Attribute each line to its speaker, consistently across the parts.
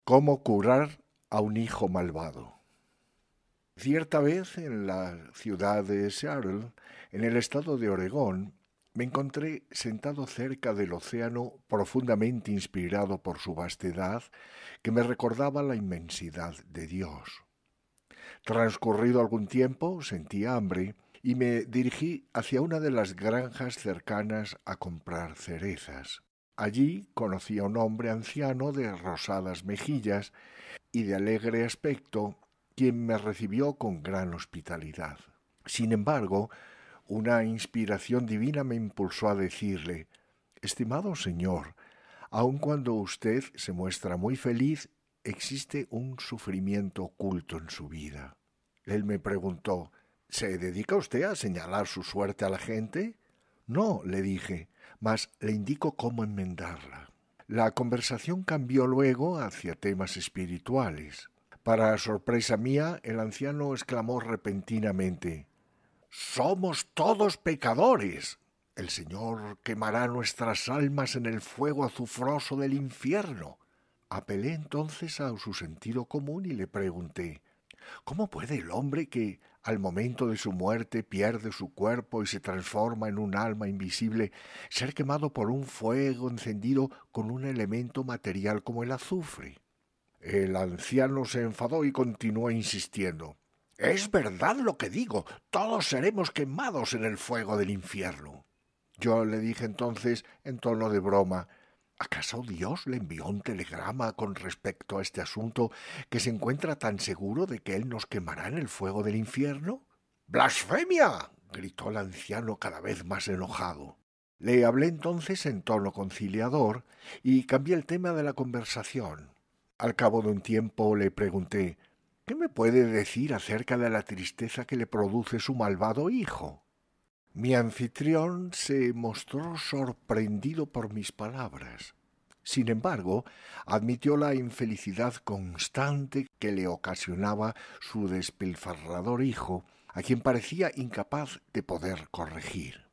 Speaker 1: ¿Cómo curar a un hijo malvado? Cierta vez en la ciudad de Seattle, en el estado de Oregón, me encontré sentado cerca del océano profundamente inspirado por su vastedad que me recordaba la inmensidad de Dios. Transcurrido algún tiempo, sentí hambre y me dirigí hacia una de las granjas cercanas a comprar cerezas. Allí conocí a un hombre anciano de rosadas mejillas y de alegre aspecto, quien me recibió con gran hospitalidad. Sin embargo, una inspiración divina me impulsó a decirle: Estimado señor, aun cuando usted se muestra muy feliz, existe un sufrimiento oculto en su vida. Él me preguntó: ¿Se dedica usted a señalar su suerte a la gente? No, le dije, mas le indico cómo enmendarla. La conversación cambió luego hacia temas espirituales. Para sorpresa mía, el anciano exclamó repentinamente: «¡Somos todos pecadores! El Señor quemará nuestras almas en el fuego azufroso del infierno». Apelé entonces a su sentido común y le pregunté: ¿cómo puede el hombre que al momento de su muerte pierde su cuerpo y se transforma en un alma invisible ser quemado por un fuego encendido con un elemento material como el azufre? El anciano se enfadó y continuó insistiendo: «Es verdad lo que digo, todos seremos quemados en el fuego del infierno». Yo le dije entonces, en tono de broma: ¿acaso Dios le envió un telegrama con respecto a este asunto, que se encuentra tan seguro de que Él nos quemará en el fuego del infierno? «¡Blasfemia!», gritó el anciano cada vez más enojado. Le hablé entonces en tono conciliador y cambié el tema de la conversación. Al cabo de un tiempo le pregunté: «¿Qué me puede decir acerca de la tristeza que le produce su malvado hijo?». Mi anfitrión se mostró sorprendido por mis palabras. Sin embargo, admitió la infelicidad constante que le ocasionaba su despilfarrador hijo, a quien parecía incapaz de poder corregir.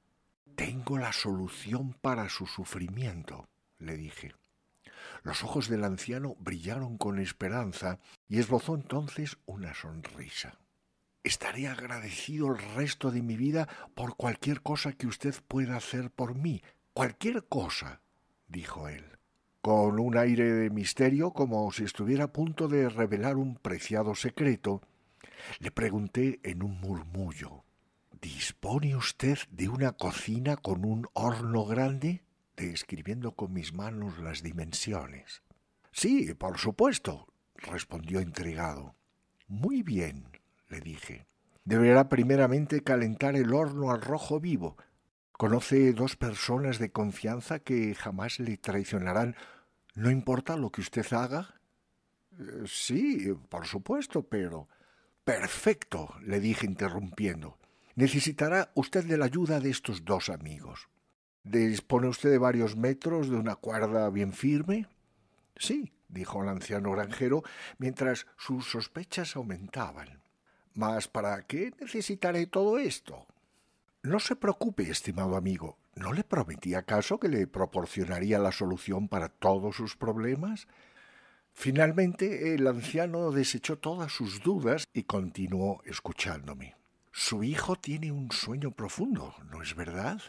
Speaker 1: «Tengo la solución para su sufrimiento», le dije. Los ojos del anciano brillaron con esperanza y esbozó entonces una sonrisa. «Estaré agradecido el resto de mi vida por cualquier cosa que usted pueda hacer por mí. Cualquier cosa», dijo él. Con un aire de misterio, como si estuviera a punto de revelar un preciado secreto, le pregunté en un murmullo: «¿Dispone usted de una cocina con un horno grande?», describiendo con mis manos las dimensiones. «Sí, por supuesto», respondió intrigado. «Muy bien», le dije. «Deberá primeramente calentar el horno al rojo vivo. ¿Conoce dos personas de confianza que jamás le traicionarán, no importa lo que usted haga?» «Sí, por supuesto, pero...». «Perfecto», le dije interrumpiendo. «Necesitará usted de la ayuda de estos dos amigos». «¿Dispone usted de varios metros de una cuerda bien firme?». «Sí», dijo el anciano granjero, mientras sus sospechas aumentaban. «¿Mas para qué necesitaré todo esto?». «No se preocupe, estimado amigo. ¿No le prometí acaso que le proporcionaría la solución para todos sus problemas?». Finalmente el anciano desechó todas sus dudas y continuó escuchándome. «Su hijo tiene un sueño profundo, ¿no es verdad?»,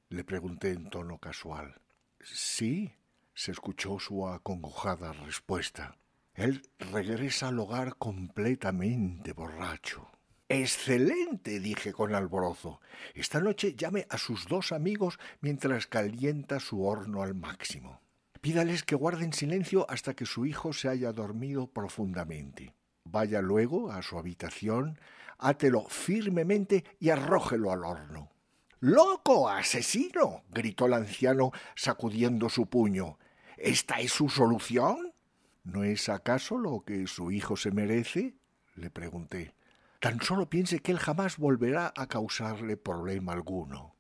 Speaker 1: le pregunté en tono casual. «Sí», se escuchó su acongojada respuesta. «Él regresa al hogar completamente borracho». «¡Excelente!», dije con alborozo. «Esta noche llame a sus dos amigos mientras calienta su horno al máximo. Pídales que guarden silencio hasta que su hijo se haya dormido profundamente. Vaya luego a su habitación, átelo firmemente y arrójelo al horno». «¡Loco, asesino!», gritó el anciano sacudiendo su puño. «¿Esta es su solución?». «¿No es acaso lo que su hijo se merece?», le pregunté. «Tan solo piense que él jamás volverá a causarle problema alguno».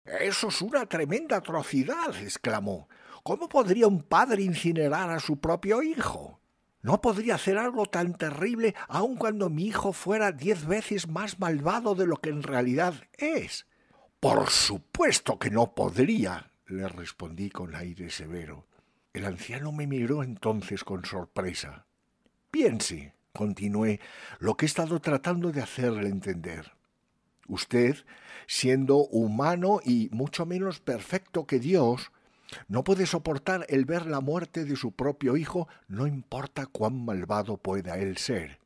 Speaker 1: «Eso es una tremenda atrocidad», exclamó. «¿Cómo podría un padre incinerar a su propio hijo? No podría hacer algo tan terrible aun cuando mi hijo fuera 10 veces más malvado de lo que en realidad es». «Por supuesto que no podría», le respondí con aire severo. El anciano me miró entonces con sorpresa. Piense, continué, lo que he estado tratando de hacerle entender. Usted, siendo humano y mucho menos perfecto que Dios, no puede soportar el ver la muerte de su propio hijo, no importa cuán malvado pueda él ser.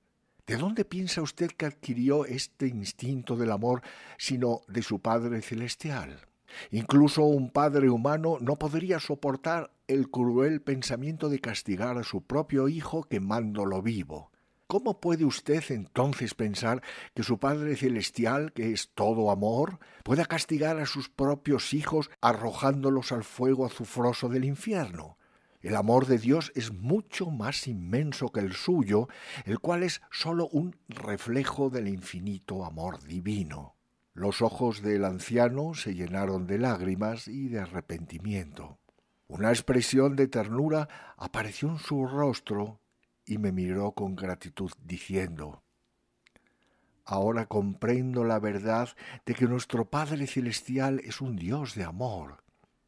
Speaker 1: ¿De dónde piensa usted que adquirió este instinto del amor sino de su Padre Celestial? Incluso un padre humano no podría soportar el cruel pensamiento de castigar a su propio hijo quemándolo vivo. ¿Cómo puede usted entonces pensar que su Padre Celestial, que es todo amor, pueda castigar a sus propios hijos arrojándolos al fuego azufroso del infierno? El amor de Dios es mucho más inmenso que el suyo, el cual es sólo un reflejo del infinito amor divino. Los ojos del anciano se llenaron de lágrimas y de arrepentimiento. Una expresión de ternura apareció en su rostro y me miró con gratitud diciendo: ahora comprendo la verdad de que nuestro Padre Celestial es un Dios de amor.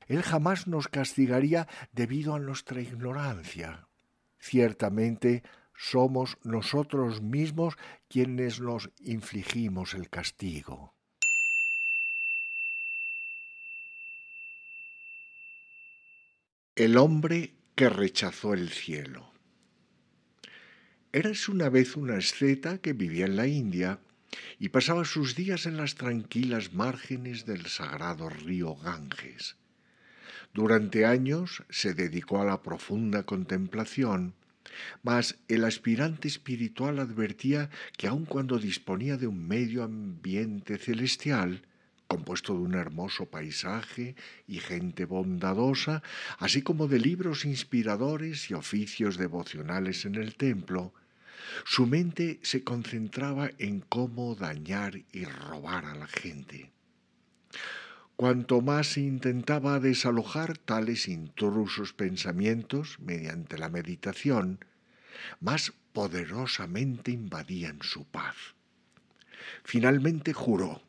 Speaker 1: Él jamás nos castigaría debido a nuestra ignorancia. Ciertamente somos nosotros mismos quienes nos infligimos el castigo. El hombre que rechazó el cielo. Érase una vez una asceta que vivía en la India y pasaba sus días en las tranquilas márgenes del sagrado río Ganges. Durante años se dedicó a la profunda contemplación, mas el aspirante espiritual advertía que aun cuando disponía de un medio ambiente celestial, compuesto de un hermoso paisaje y gente bondadosa, así como de libros inspiradores y oficios devocionales en el templo, su mente se concentraba en cómo dañar y robar a la gente. Cuanto más se intentaba desalojar tales intrusos pensamientos mediante la meditación, más poderosamente invadían su paz. Finalmente juró: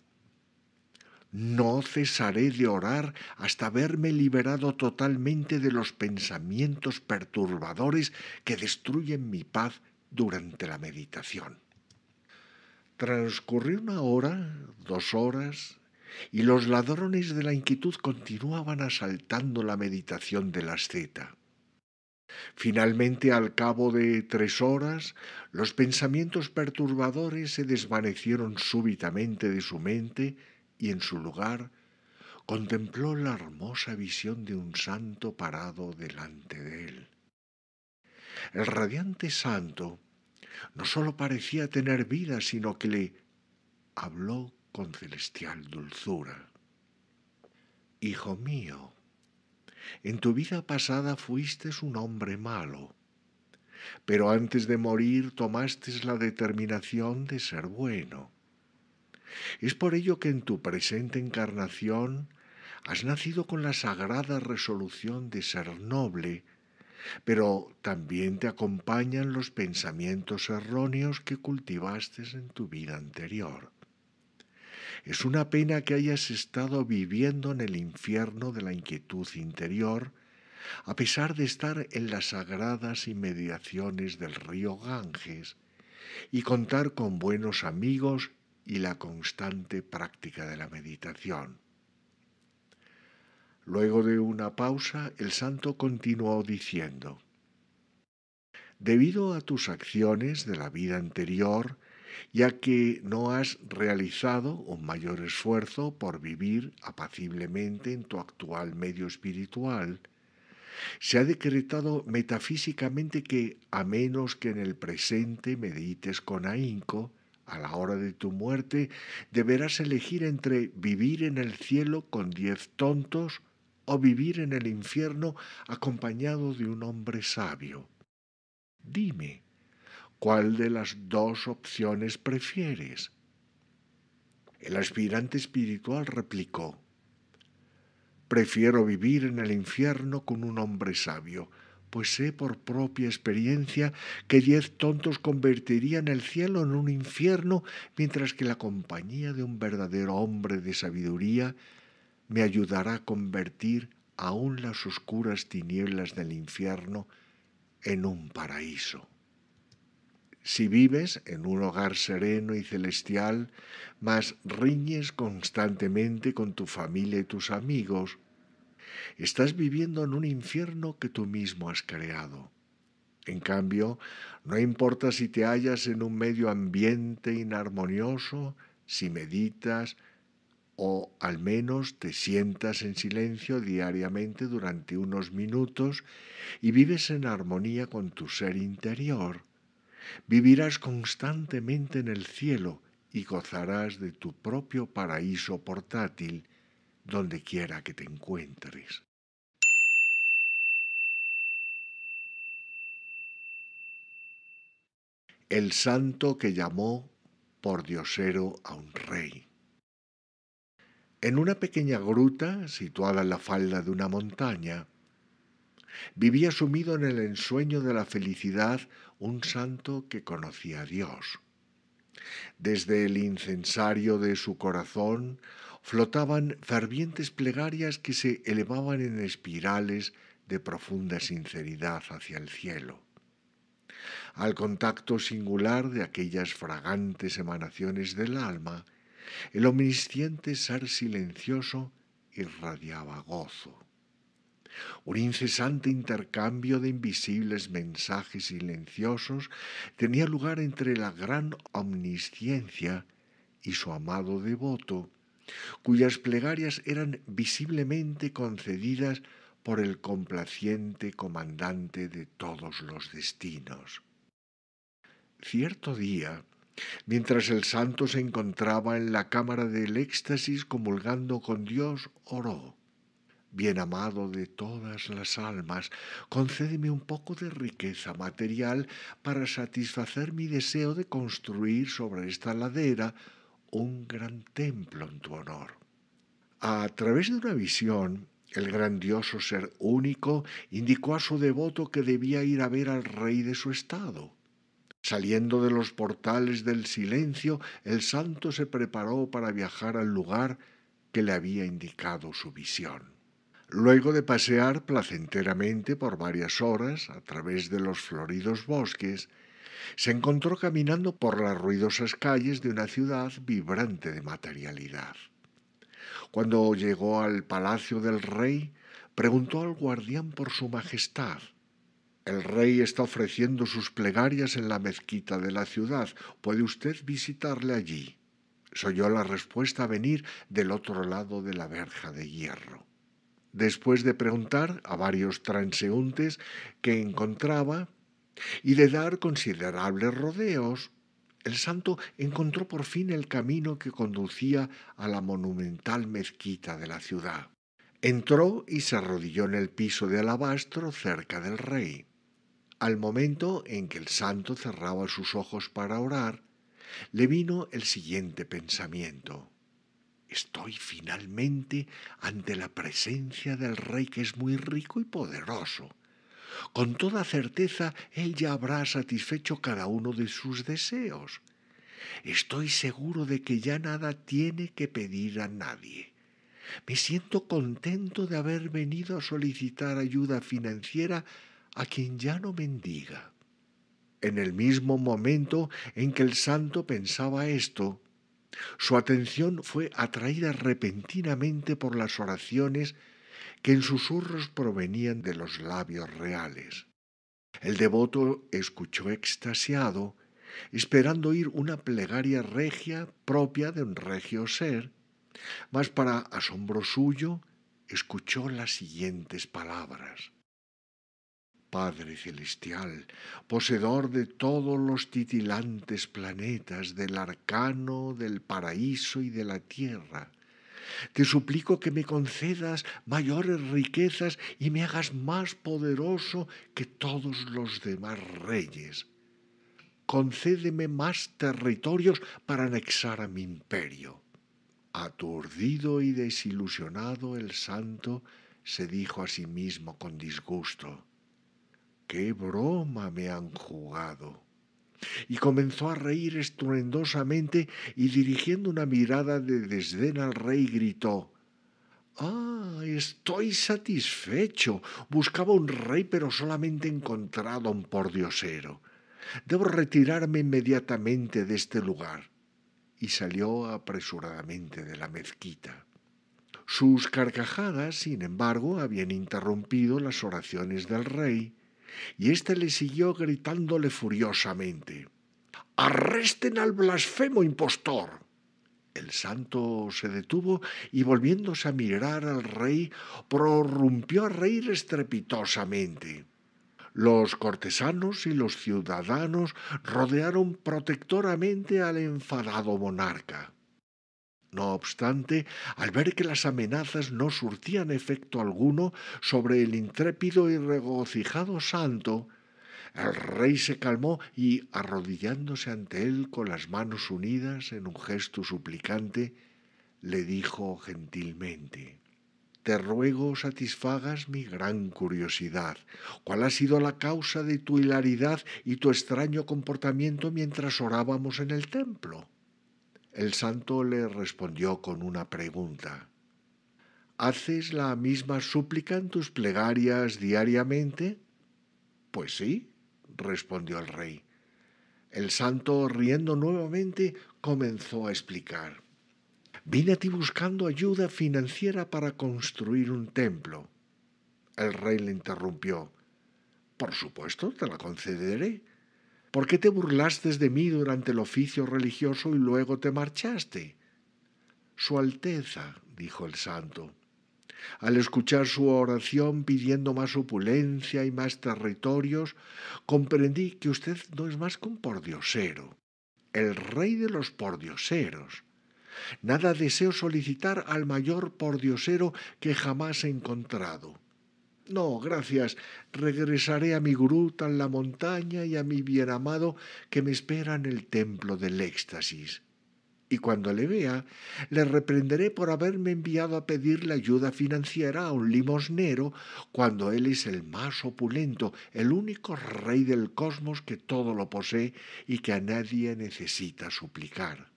Speaker 1: no cesaré de orar hasta verme liberado totalmente de los pensamientos perturbadores que destruyen mi paz durante la meditación. Transcurrió una hora, 2 horas, y los ladrones de la inquietud continuaban asaltando la meditación del asceta. Finalmente, al cabo de 3 horas, los pensamientos perturbadores se desvanecieron súbitamente de su mente y en su lugar contempló la hermosa visión de un santo parado delante de él. El radiante santo no sólo parecía tener vida, sino que le habló con celestial dulzura. Hijo mío, en tu vida pasada fuiste un hombre malo, pero antes de morir tomaste la determinación de ser bueno. Es por ello que en tu presente encarnación has nacido con la sagrada resolución de ser noble, pero también te acompañan los pensamientos erróneos que cultivaste en tu vida anterior. Es una pena que hayas estado viviendo en el infierno de la inquietud interior, a pesar de estar en las sagradas inmediaciones del río Ganges y contar con buenos amigos y la constante práctica de la meditación. Luego de una pausa, el santo continuó diciendo: debido a tus acciones de la vida anterior, ya que no has realizado un mayor esfuerzo por vivir apaciblemente en tu actual medio espiritual, se ha decretado metafísicamente que, a menos que en el presente medites con ahínco, a la hora de tu muerte deberás elegir entre vivir en el cielo con 10 tontos o vivir en el infierno acompañado de un hombre sabio. Dime, ¿cuál de las dos opciones prefieres? El aspirante espiritual replicó: prefiero vivir en el infierno con un hombre sabio, pues sé por propia experiencia que 10 tontos convertirían el cielo en un infierno, mientras que la compañía de un verdadero hombre de sabiduría me ayudará a convertir aún las oscuras tinieblas del infierno en un paraíso. Si vives en un hogar sereno y celestial, mas riñes constantemente con tu familia y tus amigos, estás viviendo en un infierno que tú mismo has creado. En cambio, no importa si te hallas en un medio ambiente inarmonioso, si meditas o al menos te sientas en silencio diariamente durante unos minutos y vives en armonía con tu ser interior, vivirás constantemente en el cielo y gozarás de tu propio paraíso portátil donde quiera que te encuentres. El santo que llamó por diosero a un rey. En una pequeña gruta, situada en la falda de una montaña, vivía sumido en el ensueño de la felicidad un santo que conocía a Dios. Desde el incensario de su corazón flotaban fervientes plegarias que se elevaban en espirales de profunda sinceridad hacia el cielo. Al contacto singular de aquellas fragantes emanaciones del alma, el omnisciente ser silencioso irradiaba gozo. Un incesante intercambio de invisibles mensajes silenciosos tenía lugar entre la gran omnisciencia y su amado devoto, cuyas plegarias eran visiblemente concedidas por el complaciente comandante de todos los destinos. Cierto día, mientras el santo se encontraba en la cámara del éxtasis comulgando con Dios, oró: Bien amado de todas las almas, concédeme un poco de riqueza material para satisfacer mi deseo de construir sobre esta ladera un gran templo en tu honor. A través de una visión, el grandioso ser único indicó a su devoto que debía ir a ver al rey de su estado. Saliendo de los portales del silencio, el santo se preparó para viajar al lugar que le había indicado su visión. Luego de pasear placenteramente por varias horas a través de los floridos bosques, se encontró caminando por las ruidosas calles de una ciudad vibrante de materialidad. Cuando llegó al palacio del rey, preguntó al guardián por su majestad. El rey está ofreciendo sus plegarias en la mezquita de la ciudad. ¿Puede usted visitarle allí? Se oyó la respuesta venir del otro lado de la verja de hierro. Después de preguntar a varios transeúntes que encontraba y de dar considerables rodeos, el santo encontró por fin el camino que conducía a la monumental mezquita de la ciudad. Entró y se arrodilló en el piso de alabastro cerca del rey. Al momento en que el santo cerraba sus ojos para orar, le vino el siguiente pensamiento: estoy finalmente ante la presencia del rey, que es muy rico y poderoso. Con toda certeza él ya habrá satisfecho cada uno de sus deseos. Estoy seguro de que ya nada tiene que pedir a nadie. Me siento contento de haber venido a solicitar ayuda financiera a quien ya no mendiga. En el mismo momento en que el santo pensaba esto, su atención fue atraída repentinamente por las oraciones que en susurros provenían de los labios reales. El devoto escuchó extasiado, esperando oír una plegaria regia propia de un regio ser, mas para asombro suyo escuchó las siguientes palabras: Padre celestial, poseedor de todos los titilantes planetas, del arcano, del paraíso y de la tierra, te suplico que me concedas mayores riquezas y me hagas más poderoso que todos los demás reyes. Concédeme más territorios para anexar a mi imperio. Aturdido y desilusionado, el santo se dijo a sí mismo con disgusto: ¡qué broma me han jugado! Y comenzó a reír estruendosamente y, dirigiendo una mirada de desdén al rey, gritó: ¡ah, estoy satisfecho! Buscaba un rey, pero solamente he encontrado a un pordiosero. Debo retirarme inmediatamente de este lugar. Y salió apresuradamente de la mezquita. Sus carcajadas, sin embargo, habían interrumpido las oraciones del rey, y éste le siguió gritándole furiosamente: «¡Arresten al blasfemo impostor!». El santo se detuvo y, volviéndose a mirar al rey, prorrumpió a reír estrepitosamente. Los cortesanos y los ciudadanos rodearon protectoramente al enfadado monarca. No obstante, al ver que las amenazas no surtían efecto alguno sobre el intrépido y regocijado santo, el rey se calmó y, arrodillándose ante él con las manos unidas en un gesto suplicante, le dijo gentilmente: «Te ruego satisfagas mi gran curiosidad. ¿Cuál ha sido la causa de tu hilaridad y tu extraño comportamiento mientras orábamos en el templo?». El santo le respondió con una pregunta: «¿Haces la misma súplica en tus plegarias diariamente?». «Pues sí», respondió el rey. El santo, riendo nuevamente, comenzó a explicar: «Vine a ti buscando ayuda financiera para construir un templo». El rey le interrumpió: «Por supuesto, te la concederé. ¿Por qué te burlaste de mí durante el oficio religioso y luego te marchaste?». «Su Alteza», dijo el santo, «al escuchar su oración pidiendo más opulencia y más territorios, comprendí que usted no es más que un pordiosero, el rey de los pordioseros. Nada deseo solicitar al mayor pordiosero que jamás he encontrado. No, gracias, regresaré a mi gruta en la montaña y a mi bien amado que me espera en el templo del éxtasis. Y cuando le vea, le reprenderé por haberme enviado a pedirle ayuda financiera a un limosnero cuando él es el más opulento, el único rey del cosmos que todo lo posee y que a nadie necesita suplicar».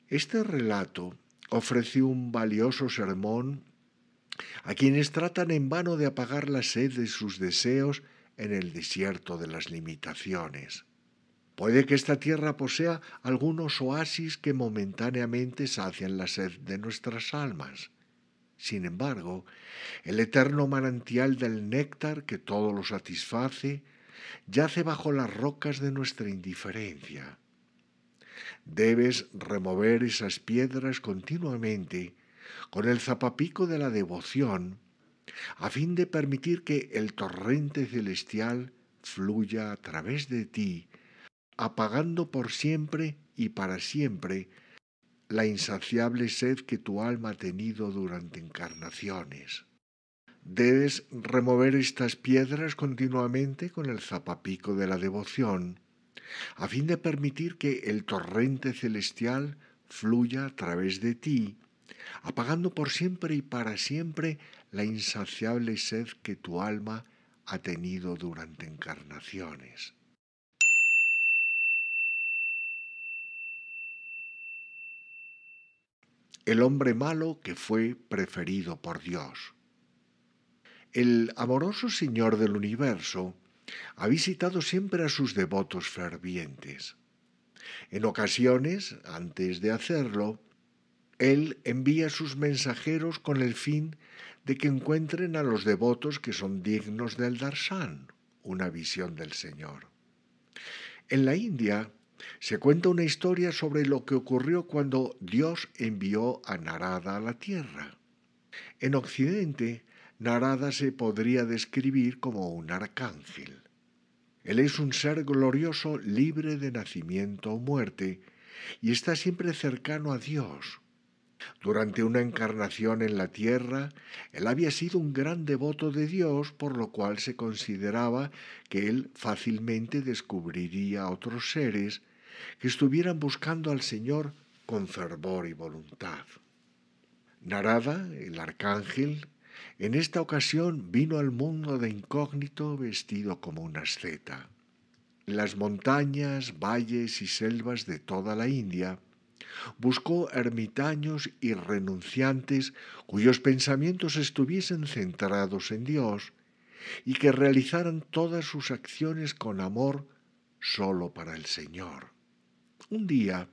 Speaker 1: Este relato ofrece un valioso sermón a quienes tratan en vano de apagar la sed de sus deseos en el desierto de las limitaciones. Puede que esta tierra posea algunos oasis que momentáneamente sacian la sed de nuestras almas. Sin embargo, el eterno manantial del néctar que todo lo satisface yace bajo las rocas de nuestra indiferencia. Debes remover esas piedras continuamente con el zapapico de la devoción, a fin de permitir que el torrente celestial fluya a través de ti, apagando por siempre y para siempre la insaciable sed que tu alma ha tenido durante encarnaciones. Debes remover estas piedras continuamente con el zapapico de la devoción, a fin de permitir que el torrente celestial fluya a través de ti, apagando por siempre y para siempre la insaciable sed que tu alma ha tenido durante encarnaciones. El hombre malo que fue preferido por Dios. El amoroso Señor del universo ha visitado siempre a sus devotos fervientes. En ocasiones, antes de hacerlo, Él envía sus mensajeros con el fin de que encuentren a los devotos que son dignos del darshan, una visión del Señor. En la India se cuenta una historia sobre lo que ocurrió cuando Dios envió a Narada a la tierra. En Occidente, Narada se podría describir como un arcángel. Él es un ser glorioso libre de nacimiento o muerte y está siempre cercano a Dios. Durante una encarnación en la tierra, él había sido un gran devoto de Dios, por lo cual se consideraba que él fácilmente descubriría a otros seres que estuvieran buscando al Señor con fervor y voluntad. Narada, el arcángel, en esta ocasión vino al mundo de incógnito vestido como un asceta. En las montañas, valles y selvas de toda la India, buscó ermitaños y renunciantes cuyos pensamientos estuviesen centrados en Dios y que realizaran todas sus acciones con amor solo para el Señor. Un día,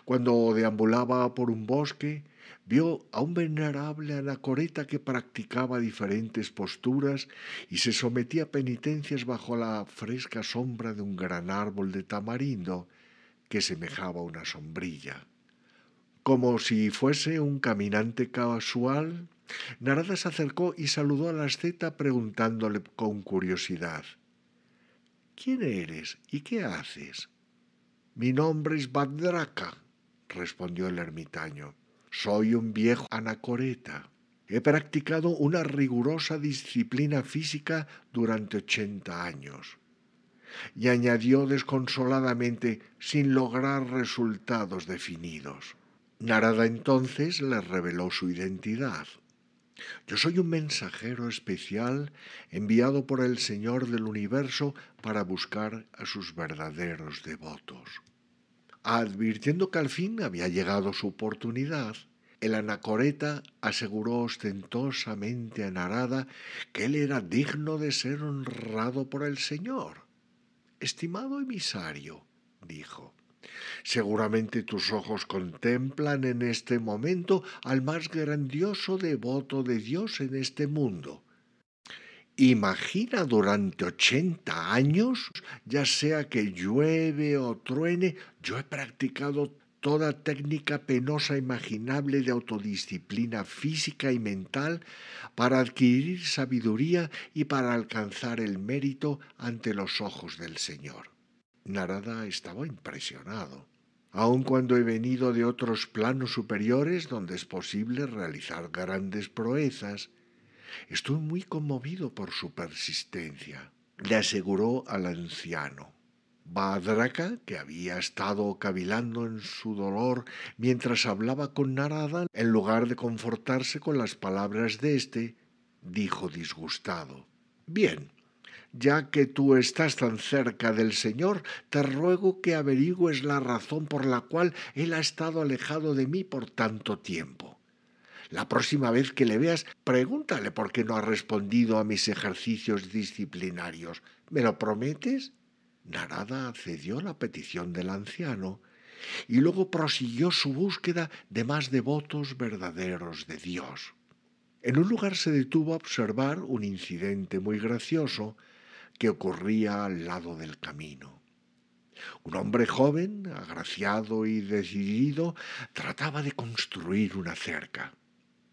Speaker 1: cuando deambulaba por un bosque, vio a un venerable anacoreta que practicaba diferentes posturas y se sometía a penitencias bajo la fresca sombra de un gran árbol de tamarindo que semejaba una sombrilla. Como si fuese un caminante casual, Narada se acercó y saludó al asceta preguntándole con curiosidad: ¿Quién eres y qué haces? Mi nombre es Bhadraka, respondió el ermitaño. Soy un viejo anacoreta. He practicado una rigurosa disciplina física durante 80 años. Y añadió desconsoladamente, sin lograr resultados definidos. Narada entonces le reveló su identidad. Yo soy un mensajero especial enviado por el Señor del Universo para buscar a sus verdaderos devotos. Advirtiendo que al fin había llegado su oportunidad, el anacoreta aseguró ostentosamente a Narada que él era digno de ser honrado por el Señor. Estimado emisario, dijo, seguramente tus ojos contemplan en este momento al más grandioso devoto de Dios en este mundo. Imagina durante 80 años, ya sea que llueve o truene, yo he practicado toda técnica penosa imaginable de autodisciplina física y mental para adquirir sabiduría y para alcanzar el mérito ante los ojos del Señor. Narada estaba impresionado. Aun cuando he venido de otros planos superiores donde es posible realizar grandes proezas, estoy muy conmovido por su persistencia, le aseguró al anciano. Bhadraka, que había estado cavilando en su dolor mientras hablaba con Narada, en lugar de confortarse con las palabras de éste, dijo disgustado: Bien, ya que tú estás tan cerca del Señor, te ruego que averigües la razón por la cual Él ha estado alejado de mí por tanto tiempo. La próxima vez que le veas, pregúntale por qué no ha respondido a mis ejercicios disciplinarios. ¿Me lo prometes? Narada accedió a la petición del anciano y luego prosiguió su búsqueda de más devotos verdaderos de Dios. En un lugar se detuvo a observar un incidente muy gracioso que ocurría al lado del camino. Un hombre joven, agraciado y decidido, trataba de construir una cerca.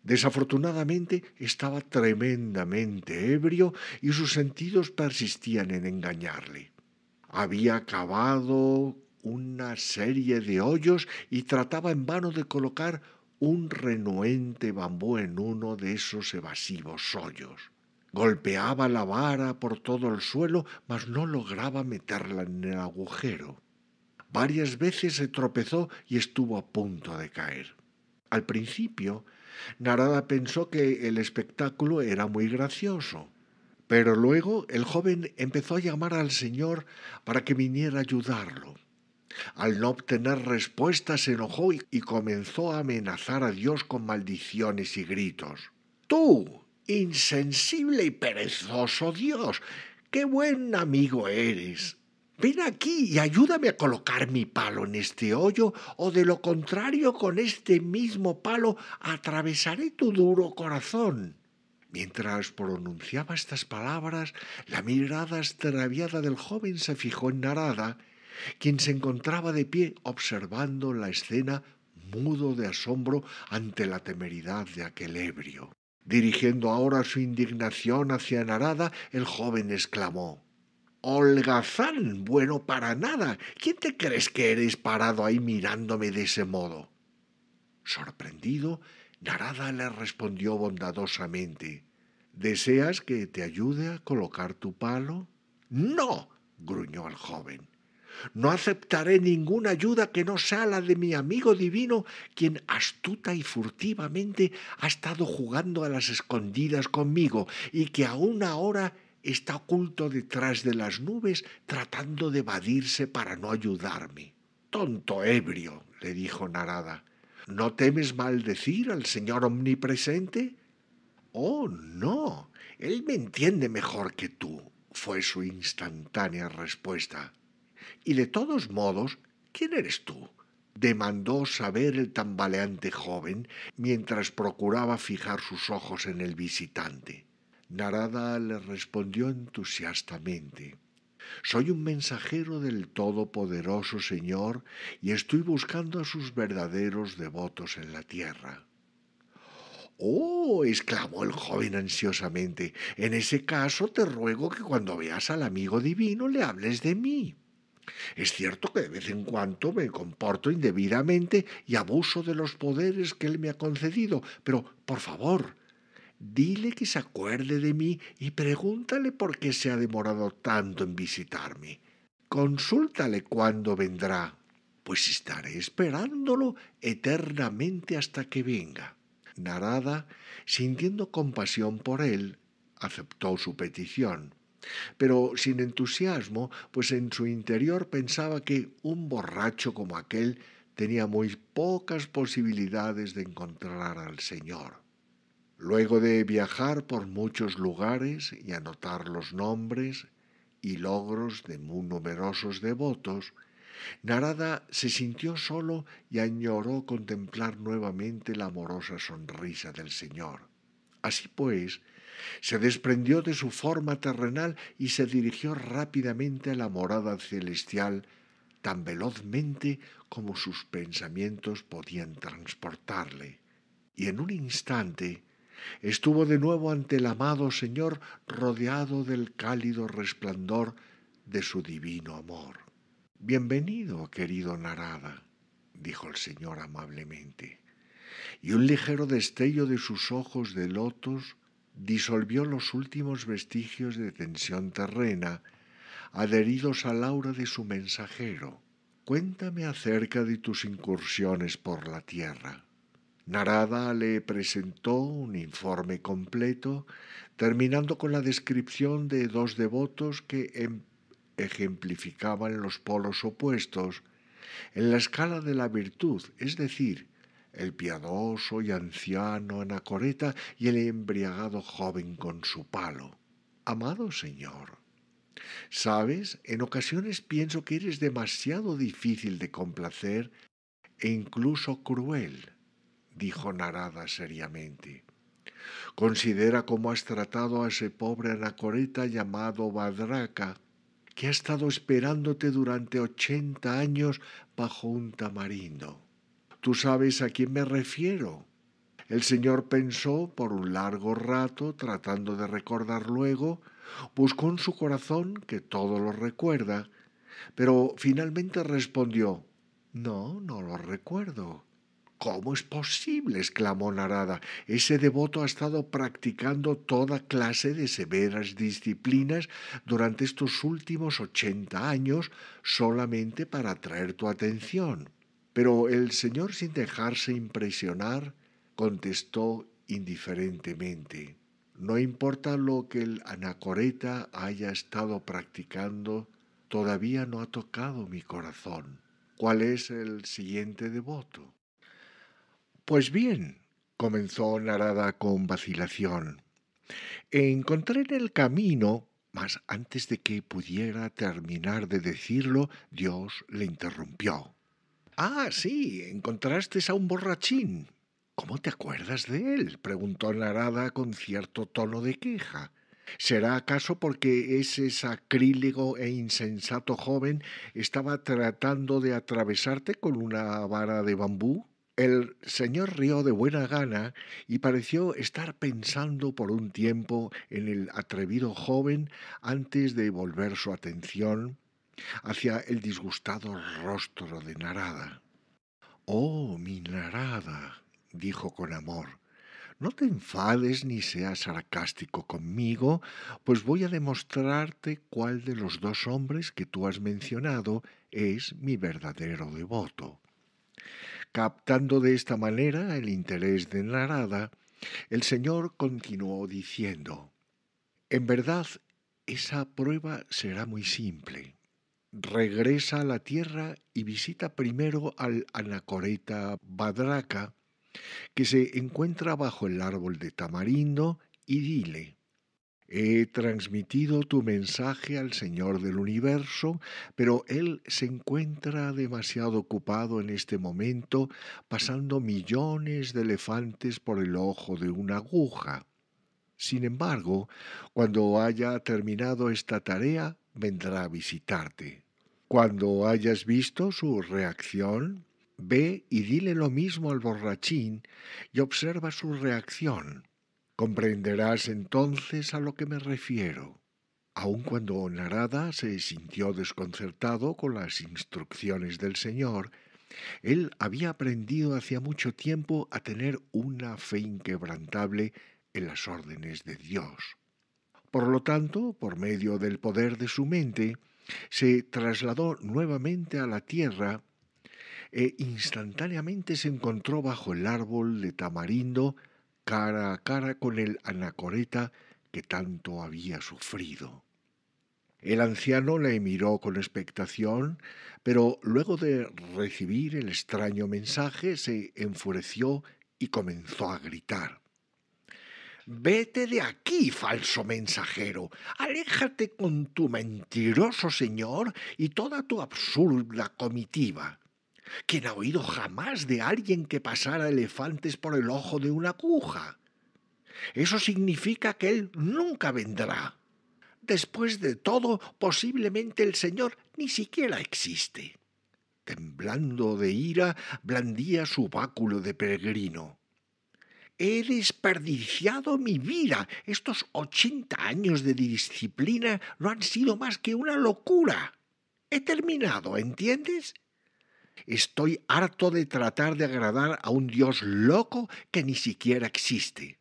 Speaker 1: Desafortunadamente estaba tremendamente ebrio y sus sentidos persistían en engañarle. Había cavado una serie de hoyos y trataba en vano de colocar un renuente bambú en uno de esos evasivos hoyos. Golpeaba la vara por todo el suelo, mas no lograba meterla en el agujero. Varias veces se tropezó y estuvo a punto de caer. Al principio, Narada pensó que el espectáculo era muy gracioso, pero luego el joven empezó a llamar al Señor para que viniera a ayudarlo. Al no obtener respuesta se enojó y comenzó a amenazar a Dios con maldiciones y gritos. ¡Tú, insensible y perezoso Dios! ¡Qué buen amigo eres! Ven aquí y ayúdame a colocar mi palo en este hoyo, o de lo contrario con este mismo palo atravesaré tu duro corazón. Mientras pronunciaba estas palabras, la mirada extraviada del joven se fijó en Narada, quien se encontraba de pie observando la escena, mudo de asombro ante la temeridad de aquel ebrio. Dirigiendo ahora su indignación hacia Narada, el joven exclamó: «Holgazán, bueno para nada. ¿Quién te crees que eres parado ahí mirándome de ese modo?» Sorprendido, Narada le respondió bondadosamente: «¿Deseas que te ayude a colocar tu palo?» «No», gruñó el joven. «No aceptaré ninguna ayuda que no sea la de mi amigo divino, quien astuta y furtivamente ha estado jugando a las escondidas conmigo y que aún ahora está oculto detrás de las nubes tratando de evadirse para no ayudarme». «Tonto ebrio», le dijo Narada, «¿no temes maldecir al Señor omnipresente?» «Oh, no, Él me entiende mejor que tú», fue su instantánea respuesta. Y de todos modos, ¿quién eres tú?, demandó saber el tambaleante joven mientras procuraba fijar sus ojos en el visitante. Narada le respondió entusiastamente: soy un mensajero del Todopoderoso Señor y estoy buscando a sus verdaderos devotos en la tierra. ¡Oh!, exclamó el joven ansiosamente. En ese caso te ruego que cuando veas al amigo divino le hables de mí. Es cierto que de vez en cuando me comporto indebidamente y abuso de los poderes que él me ha concedido, pero, por favor, dile que se acuerde de mí y pregúntale por qué se ha demorado tanto en visitarme. Consúltale cuándo vendrá, pues estaré esperándolo eternamente hasta que venga. Narada, sintiendo compasión por él, aceptó su petición, pero sin entusiasmo, pues en su interior pensaba que un borracho como aquel tenía muy pocas posibilidades de encontrar al Señor. Luego de viajar por muchos lugares y anotar los nombres y logros de muy numerosos devotos, Narada se sintió solo y añoró contemplar nuevamente la amorosa sonrisa del Señor. Así pues, se desprendió de su forma terrenal y se dirigió rápidamente a la morada celestial, tan velozmente como sus pensamientos podían transportarle. Y en un instante estuvo de nuevo ante el amado Señor, rodeado del cálido resplandor de su divino amor. Bienvenido, querido Narada, dijo el Señor amablemente, y un ligero destello de sus ojos de lotos disolvió los últimos vestigios de tensión terrena adheridos al aura de su mensajero. Cuéntame acerca de tus incursiones por la tierra. Narada le presentó un informe completo, terminando con la descripción de dos devotos que ejemplificaban los polos opuestos en la escala de la virtud, es decir, el piadoso y anciano anacoreta y el embriagado joven con su palo. Amado Señor, sabes, en ocasiones pienso que eres demasiado difícil de complacer e incluso cruel, dijo Narada seriamente. Considera cómo has tratado a ese pobre anacoreta llamado Badraka, que ha estado esperándote durante 80 años bajo un tamarindo. ¿Tú sabes a quién me refiero? El Señor pensó por un largo rato, tratando de recordar luego, buscó en su corazón, que todo lo recuerda, pero finalmente respondió: no, no lo recuerdo. ¿Cómo es posible?, exclamó Narada. Ese devoto ha estado practicando toda clase de severas disciplinas durante estos últimos 80 años solamente para atraer tu atención. Pero el Señor, sin dejarse impresionar, contestó indiferentemente: no importa lo que el anacoreta haya estado practicando, todavía no ha tocado mi corazón. ¿Cuál es el siguiente devoto? Pues bien, comenzó Narada con vacilación, encontré en el camino, mas antes de que pudiera terminar de decirlo, Dios le interrumpió. Ah, sí, encontraste a un borrachín. ¿Cómo te acuerdas de él?, preguntó Narada con cierto tono de queja. ¿Será acaso porque ese sacrílego e insensato joven estaba tratando de atravesarte con una vara de bambú? El señor rió de buena gana y pareció estar pensando por un tiempo en el atrevido joven antes de volver su atención hacia el disgustado rostro de Narada. «Oh, mi Narada», dijo con amor, «no te enfades ni seas sarcástico conmigo, pues voy a demostrarte cuál de los dos hombres que tú has mencionado es mi verdadero devoto». Captando de esta manera el interés de Narada, el Señor continuó diciendo: «En verdad, esa prueba será muy simple. Regresa a la tierra y visita primero al anacoreta Badraka, que se encuentra bajo el árbol de tamarindo, y dile: He transmitido tu mensaje al Señor del universo, pero Él se encuentra demasiado ocupado en este momento, pasando millones de elefantes por el ojo de una aguja. Sin embargo, cuando haya terminado esta tarea, vendrá a visitarte. Cuando hayas visto su reacción, ve y dile lo mismo al borrachín y observa su reacción. Comprenderás entonces a lo que me refiero. Aun cuando Narada se sintió desconcertado con las instrucciones del Señor, él había aprendido hacía mucho tiempo a tener una fe inquebrantable en las órdenes de Dios. Por lo tanto, por medio del poder de su mente, se trasladó nuevamente a la tierra e instantáneamente se encontró bajo el árbol de tamarindo cara a cara con el anacoreta que tanto había sufrido. El anciano le miró con expectación, pero luego de recibir el extraño mensaje se enfureció y comenzó a gritar. Vete de aquí, falso mensajero. Aléjate con tu mentiroso señor y toda tu absurda comitiva. ¿Quién ha oído jamás de alguien que pasara elefantes por el ojo de una aguja? Eso significa que él nunca vendrá. Después de todo, posiblemente el Señor ni siquiera existe. Temblando de ira, blandía su báculo de peregrino. He desperdiciado mi vida. Estos 80 años de disciplina no han sido más que una locura. He terminado, ¿entiendes? Estoy harto de tratar de agradar a un Dios loco que ni siquiera existe.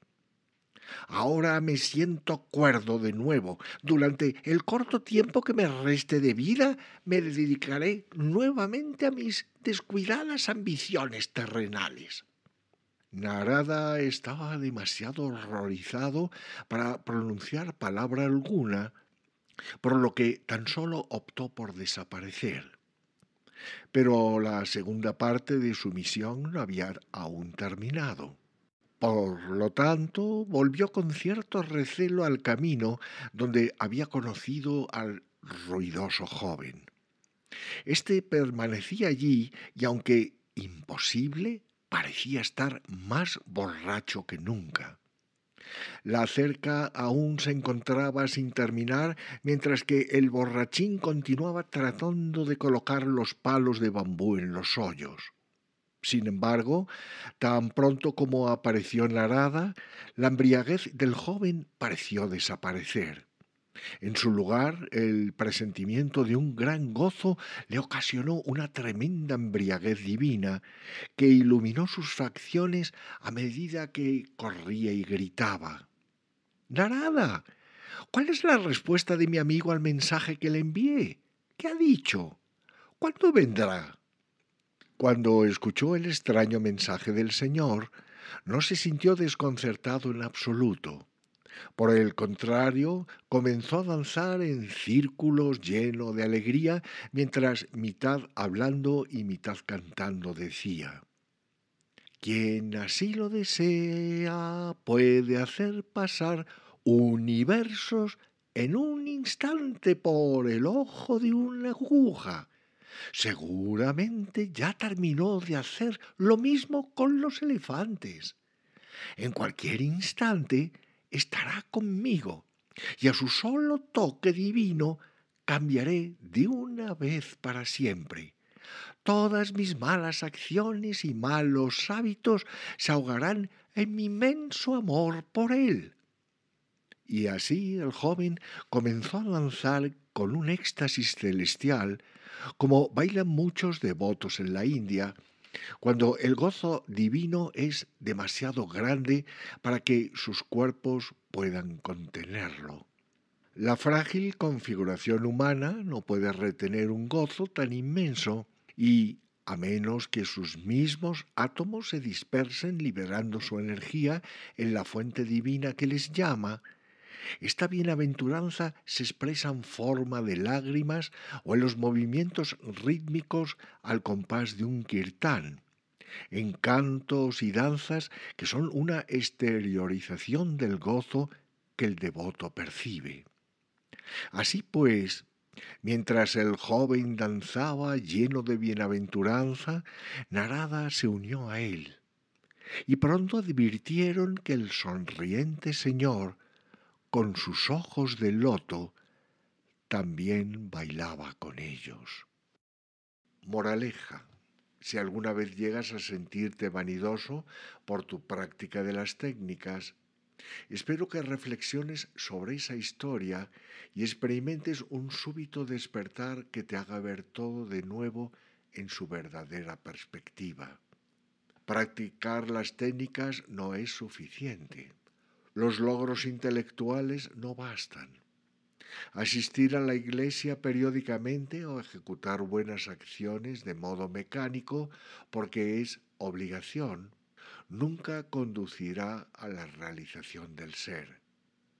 Speaker 1: Ahora me siento cuerdo de nuevo. Durante el corto tiempo que me reste de vida, me dedicaré nuevamente a mis descuidadas ambiciones terrenales. Narada estaba demasiado horrorizado para pronunciar palabra alguna, por lo que tan solo optó por desaparecer. Pero la segunda parte de su misión no había aún terminado. Por lo tanto, volvió con cierto recelo al camino donde había conocido al ruidoso joven. Este permanecía allí y aunque imposible, parecía estar más borracho que nunca. La cerca aún se encontraba sin terminar, mientras que el borrachín continuaba tratando de colocar los palos de bambú en los hoyos. Sin embargo, tan pronto como apareció Narada, la embriaguez del joven pareció desaparecer. En su lugar, el presentimiento de un gran gozo le ocasionó una tremenda embriaguez divina que iluminó sus facciones a medida que corría y gritaba. Narada, ¿cuál es la respuesta de mi amigo al mensaje que le envié? ¿Qué ha dicho? ¿Cuándo vendrá? Cuando escuchó el extraño mensaje del Señor, no se sintió desconcertado en absoluto. Por el contrario, comenzó a danzar en círculos lleno de alegría, mientras mitad hablando y mitad cantando decía: Quien así lo desea puede hacer pasar universos en un instante por el ojo de una aguja. Seguramente ya terminó de hacer lo mismo con los elefantes. En cualquier instante estará conmigo y a su solo toque divino cambiaré de una vez para siempre. Todas mis malas acciones y malos hábitos se ahogarán en mi inmenso amor por él. Y así el joven comenzó a danzar con un éxtasis celestial, como bailan muchos devotos en la India, cuando el gozo divino es demasiado grande para que sus cuerpos puedan contenerlo. La frágil configuración humana no puede retener un gozo tan inmenso y, a menos que sus mismos átomos se dispersen liberando su energía en la fuente divina que les llama, esta bienaventuranza se expresa en forma de lágrimas o en los movimientos rítmicos al compás de un kirtán, en cantos y danzas que son una exteriorización del gozo que el devoto percibe. Así pues, mientras el joven danzaba lleno de bienaventuranza, Narada se unió a él, y pronto advirtieron que el sonriente señor, con sus ojos de loto, también bailaba con ellos. Moraleja: si alguna vez llegas a sentirte vanidoso por tu práctica de las técnicas, espero que reflexiones sobre esa historia y experimentes un súbito despertar que te haga ver todo de nuevo en su verdadera perspectiva. Practicar las técnicas no es suficiente. Los logros intelectuales no bastan. Asistir a la iglesia periódicamente o ejecutar buenas acciones de modo mecánico porque es obligación nunca conducirá a la realización del ser.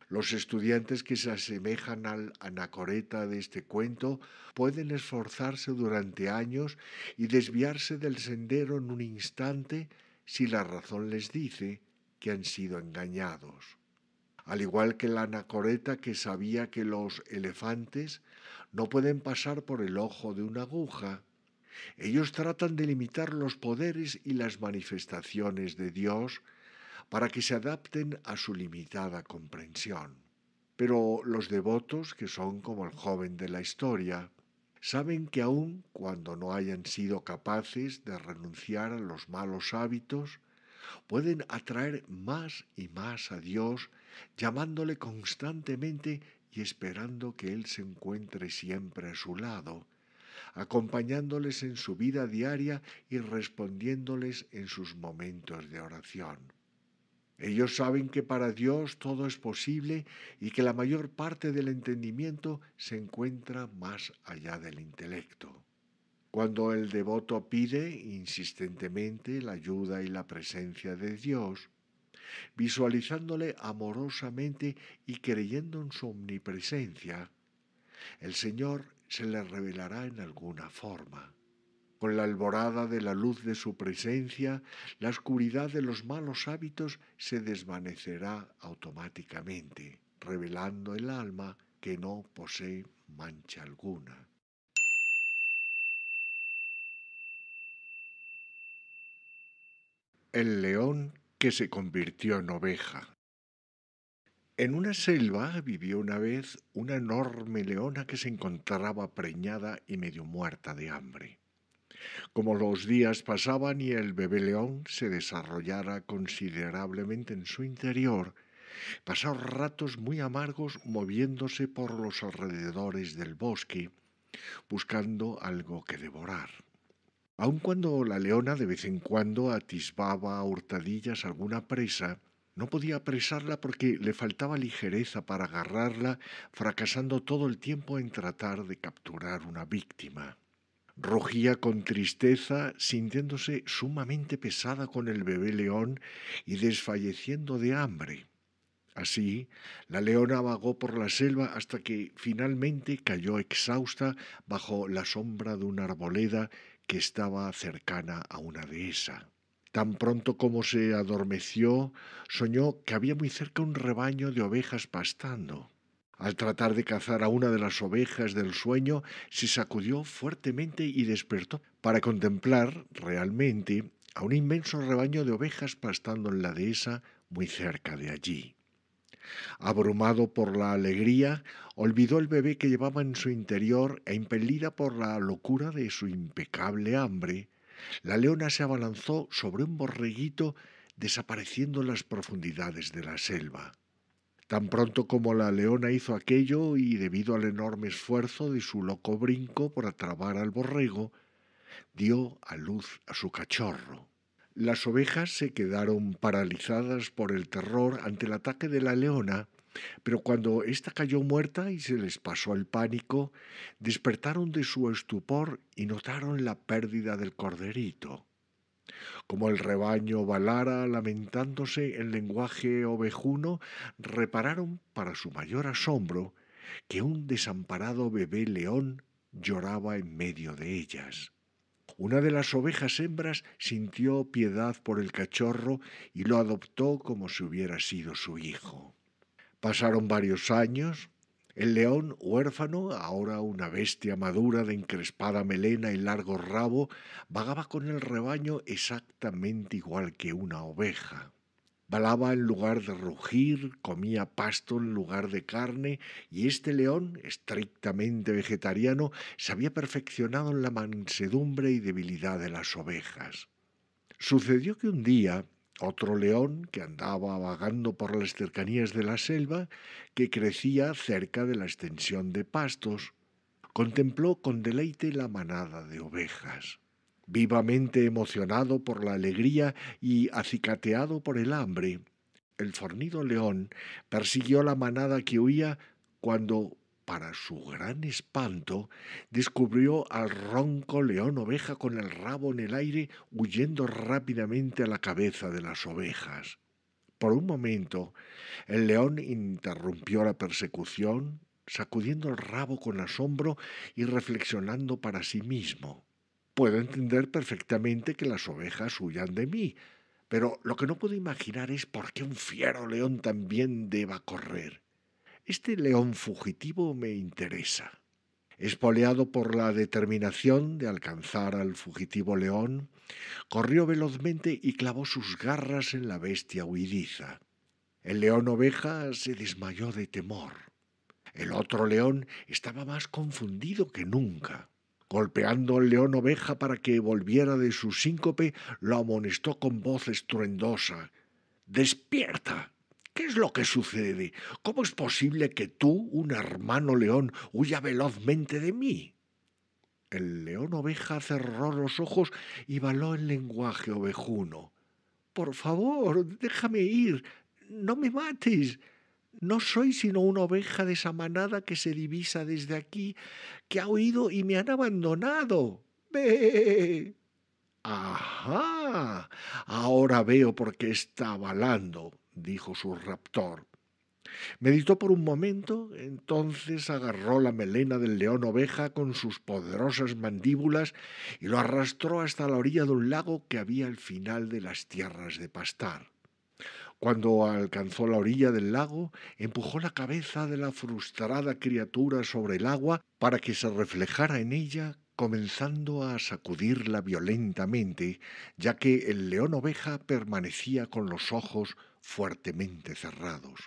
Speaker 1: Los estudiantes que se asemejan al anacoreta de este cuento pueden esforzarse durante años y desviarse del sendero en un instante si la razón les dice que han sido engañados. Al igual que el anacoreta que sabía que los elefantes no pueden pasar por el ojo de una aguja, ellos tratan de limitar los poderes y las manifestaciones de Dios para que se adapten a su limitada comprensión. Pero los devotos, que son como el joven de la historia, saben que aun cuando no hayan sido capaces de renunciar a los malos hábitos, pueden atraer más y más a Dios, llamándole constantemente y esperando que Él se encuentre siempre a su lado, acompañándoles en su vida diaria y respondiéndoles en sus momentos de oración. Ellos saben que para Dios todo es posible y que la mayor parte del entendimiento se encuentra más allá del intelecto. Cuando el devoto pide insistentemente la ayuda y la presencia de Dios, visualizándole amorosamente y creyendo en su omnipresencia, el Señor se le revelará en alguna forma. Con la alborada de la luz de su presencia, la oscuridad de los malos hábitos se desvanecerá automáticamente, revelando el alma que no posee mancha alguna. El león que se convirtió en oveja. En una selva vivió una vez una enorme leona que se encontraba preñada y medio muerta de hambre. Como los días pasaban y el bebé león se desarrollara considerablemente en su interior, pasó ratos muy amargos moviéndose por los alrededores del bosque, buscando algo que devorar. Aun cuando la leona de vez en cuando atisbaba a hurtadillas alguna presa, no podía apresarla porque le faltaba ligereza para agarrarla, fracasando todo el tiempo en tratar de capturar una víctima. Rugía con tristeza, sintiéndose sumamente pesada con el bebé león y desfalleciendo de hambre. Así, la leona vagó por la selva hasta que finalmente cayó exhausta bajo la sombra de una arboleda que estaba cercana a una dehesa. Tan pronto como se adormeció, soñó que había muy cerca un rebaño de ovejas pastando. Al tratar de cazar a una de las ovejas del sueño, se sacudió fuertemente y despertó para contemplar realmente a un inmenso rebaño de ovejas pastando en la dehesa muy cerca de allí. Abrumado por la alegría, olvidó el bebé que llevaba en su interior e impelida por la locura de su impecable hambre, la leona se abalanzó sobre un borreguito desapareciendo en las profundidades de la selva. Tan pronto como la leona hizo aquello y debido al enorme esfuerzo de su loco brinco por atrapar al borrego, dio a luz a su cachorro. Las ovejas se quedaron paralizadas por el terror ante el ataque de la leona, pero cuando ésta cayó muerta y se les pasó el pánico, despertaron de su estupor y notaron la pérdida del corderito. Como el rebaño balara lamentándose en lenguaje ovejuno, repararon, para su mayor asombro, que un desamparado bebé león lloraba en medio de ellas. Una de las ovejas hembras sintió piedad por el cachorro y lo adoptó como si hubiera sido su hijo. Pasaron varios años. El león huérfano, ahora una bestia madura de encrespada melena y largo rabo, vagaba con el rebaño exactamente igual que una oveja. Balaba en lugar de rugir, comía pasto en lugar de carne, y este león, estrictamente vegetariano, se había perfeccionado en la mansedumbre y debilidad de las ovejas. Sucedió que un día otro león, que andaba vagando por las cercanías de la selva, que crecía cerca de la extensión de pastos, contempló con deleite la manada de ovejas. Vivamente emocionado por la alegría y acicateado por el hambre, el fornido león persiguió la manada que huía cuando, para su gran espanto, descubrió al ronco león oveja con el rabo en el aire huyendo rápidamente a la cabeza de las ovejas. Por un momento, el león interrumpió la persecución, sacudiendo el rabo con asombro y reflexionando para sí mismo. Puedo entender perfectamente que las ovejas huyan de mí, pero lo que no puedo imaginar es por qué un fiero león también deba correr. Este león fugitivo me interesa. Espoleado por la determinación de alcanzar al fugitivo león, corrió velozmente y clavó sus garras en la bestia huidiza. El león oveja se desmayó de temor. El otro león estaba más confundido que nunca. Golpeando al león oveja para que volviera de su síncope, lo amonestó con voz estruendosa. ¡Despierta! ¿Qué es lo que sucede? ¿Cómo es posible que tú, un hermano león, huya velozmente de mí? El león oveja cerró los ojos y baló en lenguaje ovejuno. Por favor, déjame ir. No me mates. No soy sino una oveja de esa manada que se divisa desde aquí, que ha huido y me han abandonado. ¡Ve! Ajá. Ahora veo por qué está balando, dijo su raptor. Meditó por un momento, entonces agarró la melena del león oveja con sus poderosas mandíbulas y lo arrastró hasta la orilla de un lago que había al final de las tierras de pastar. Cuando alcanzó la orilla del lago, empujó la cabeza de la frustrada criatura sobre el agua para que se reflejara en ella, comenzando a sacudirla violentamente, ya que el león oveja permanecía con los ojos fuertemente cerrados.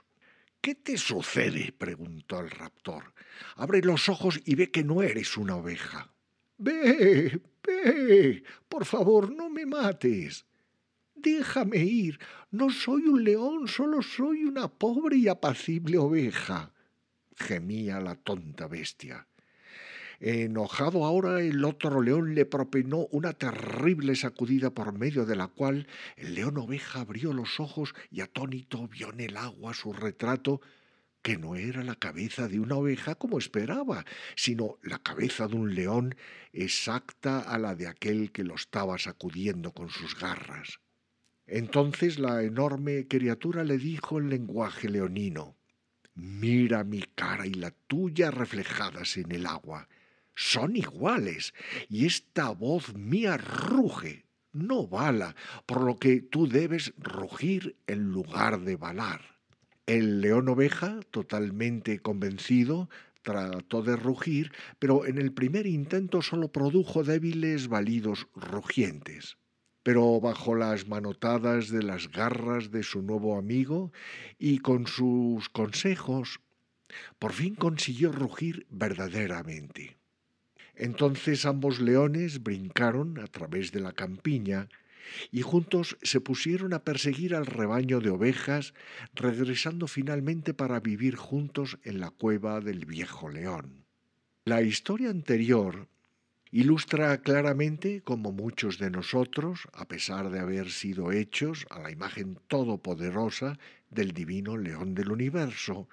Speaker 1: ¿Qué te sucede? Preguntó el raptor. Abre los ojos y ve que no eres una oveja. Ve, ve, por favor, no me mates. Déjame ir. No soy un león, solo soy una pobre y apacible oveja, gemía la tonta bestia. Enojado ahora, el otro león le propinó una terrible sacudida por medio de la cual el león oveja abrió los ojos y atónito vio en el agua su retrato, que no era la cabeza de una oveja como esperaba, sino la cabeza de un león exacta a la de aquel que lo estaba sacudiendo con sus garras. Entonces la enorme criatura le dijo en lenguaje leonino: «Mira mi cara y la tuya reflejadas en el agua. Son iguales, y esta voz mía ruge, no bala, por lo que tú debes rugir en lugar de balar». El león oveja, totalmente convencido, trató de rugir, pero en el primer intento solo produjo débiles balidos rugientes. Pero bajo las manotadas de las garras de su nuevo amigo y con sus consejos, por fin consiguió rugir verdaderamente. Entonces ambos leones brincaron a través de la campiña y juntos se pusieron a perseguir al rebaño de ovejas, regresando finalmente para vivir juntos en la cueva del viejo león. La historia anterior ilustra claramente cómo muchos de nosotros, a pesar de haber sido hechos a la imagen todopoderosa del divino León del universo,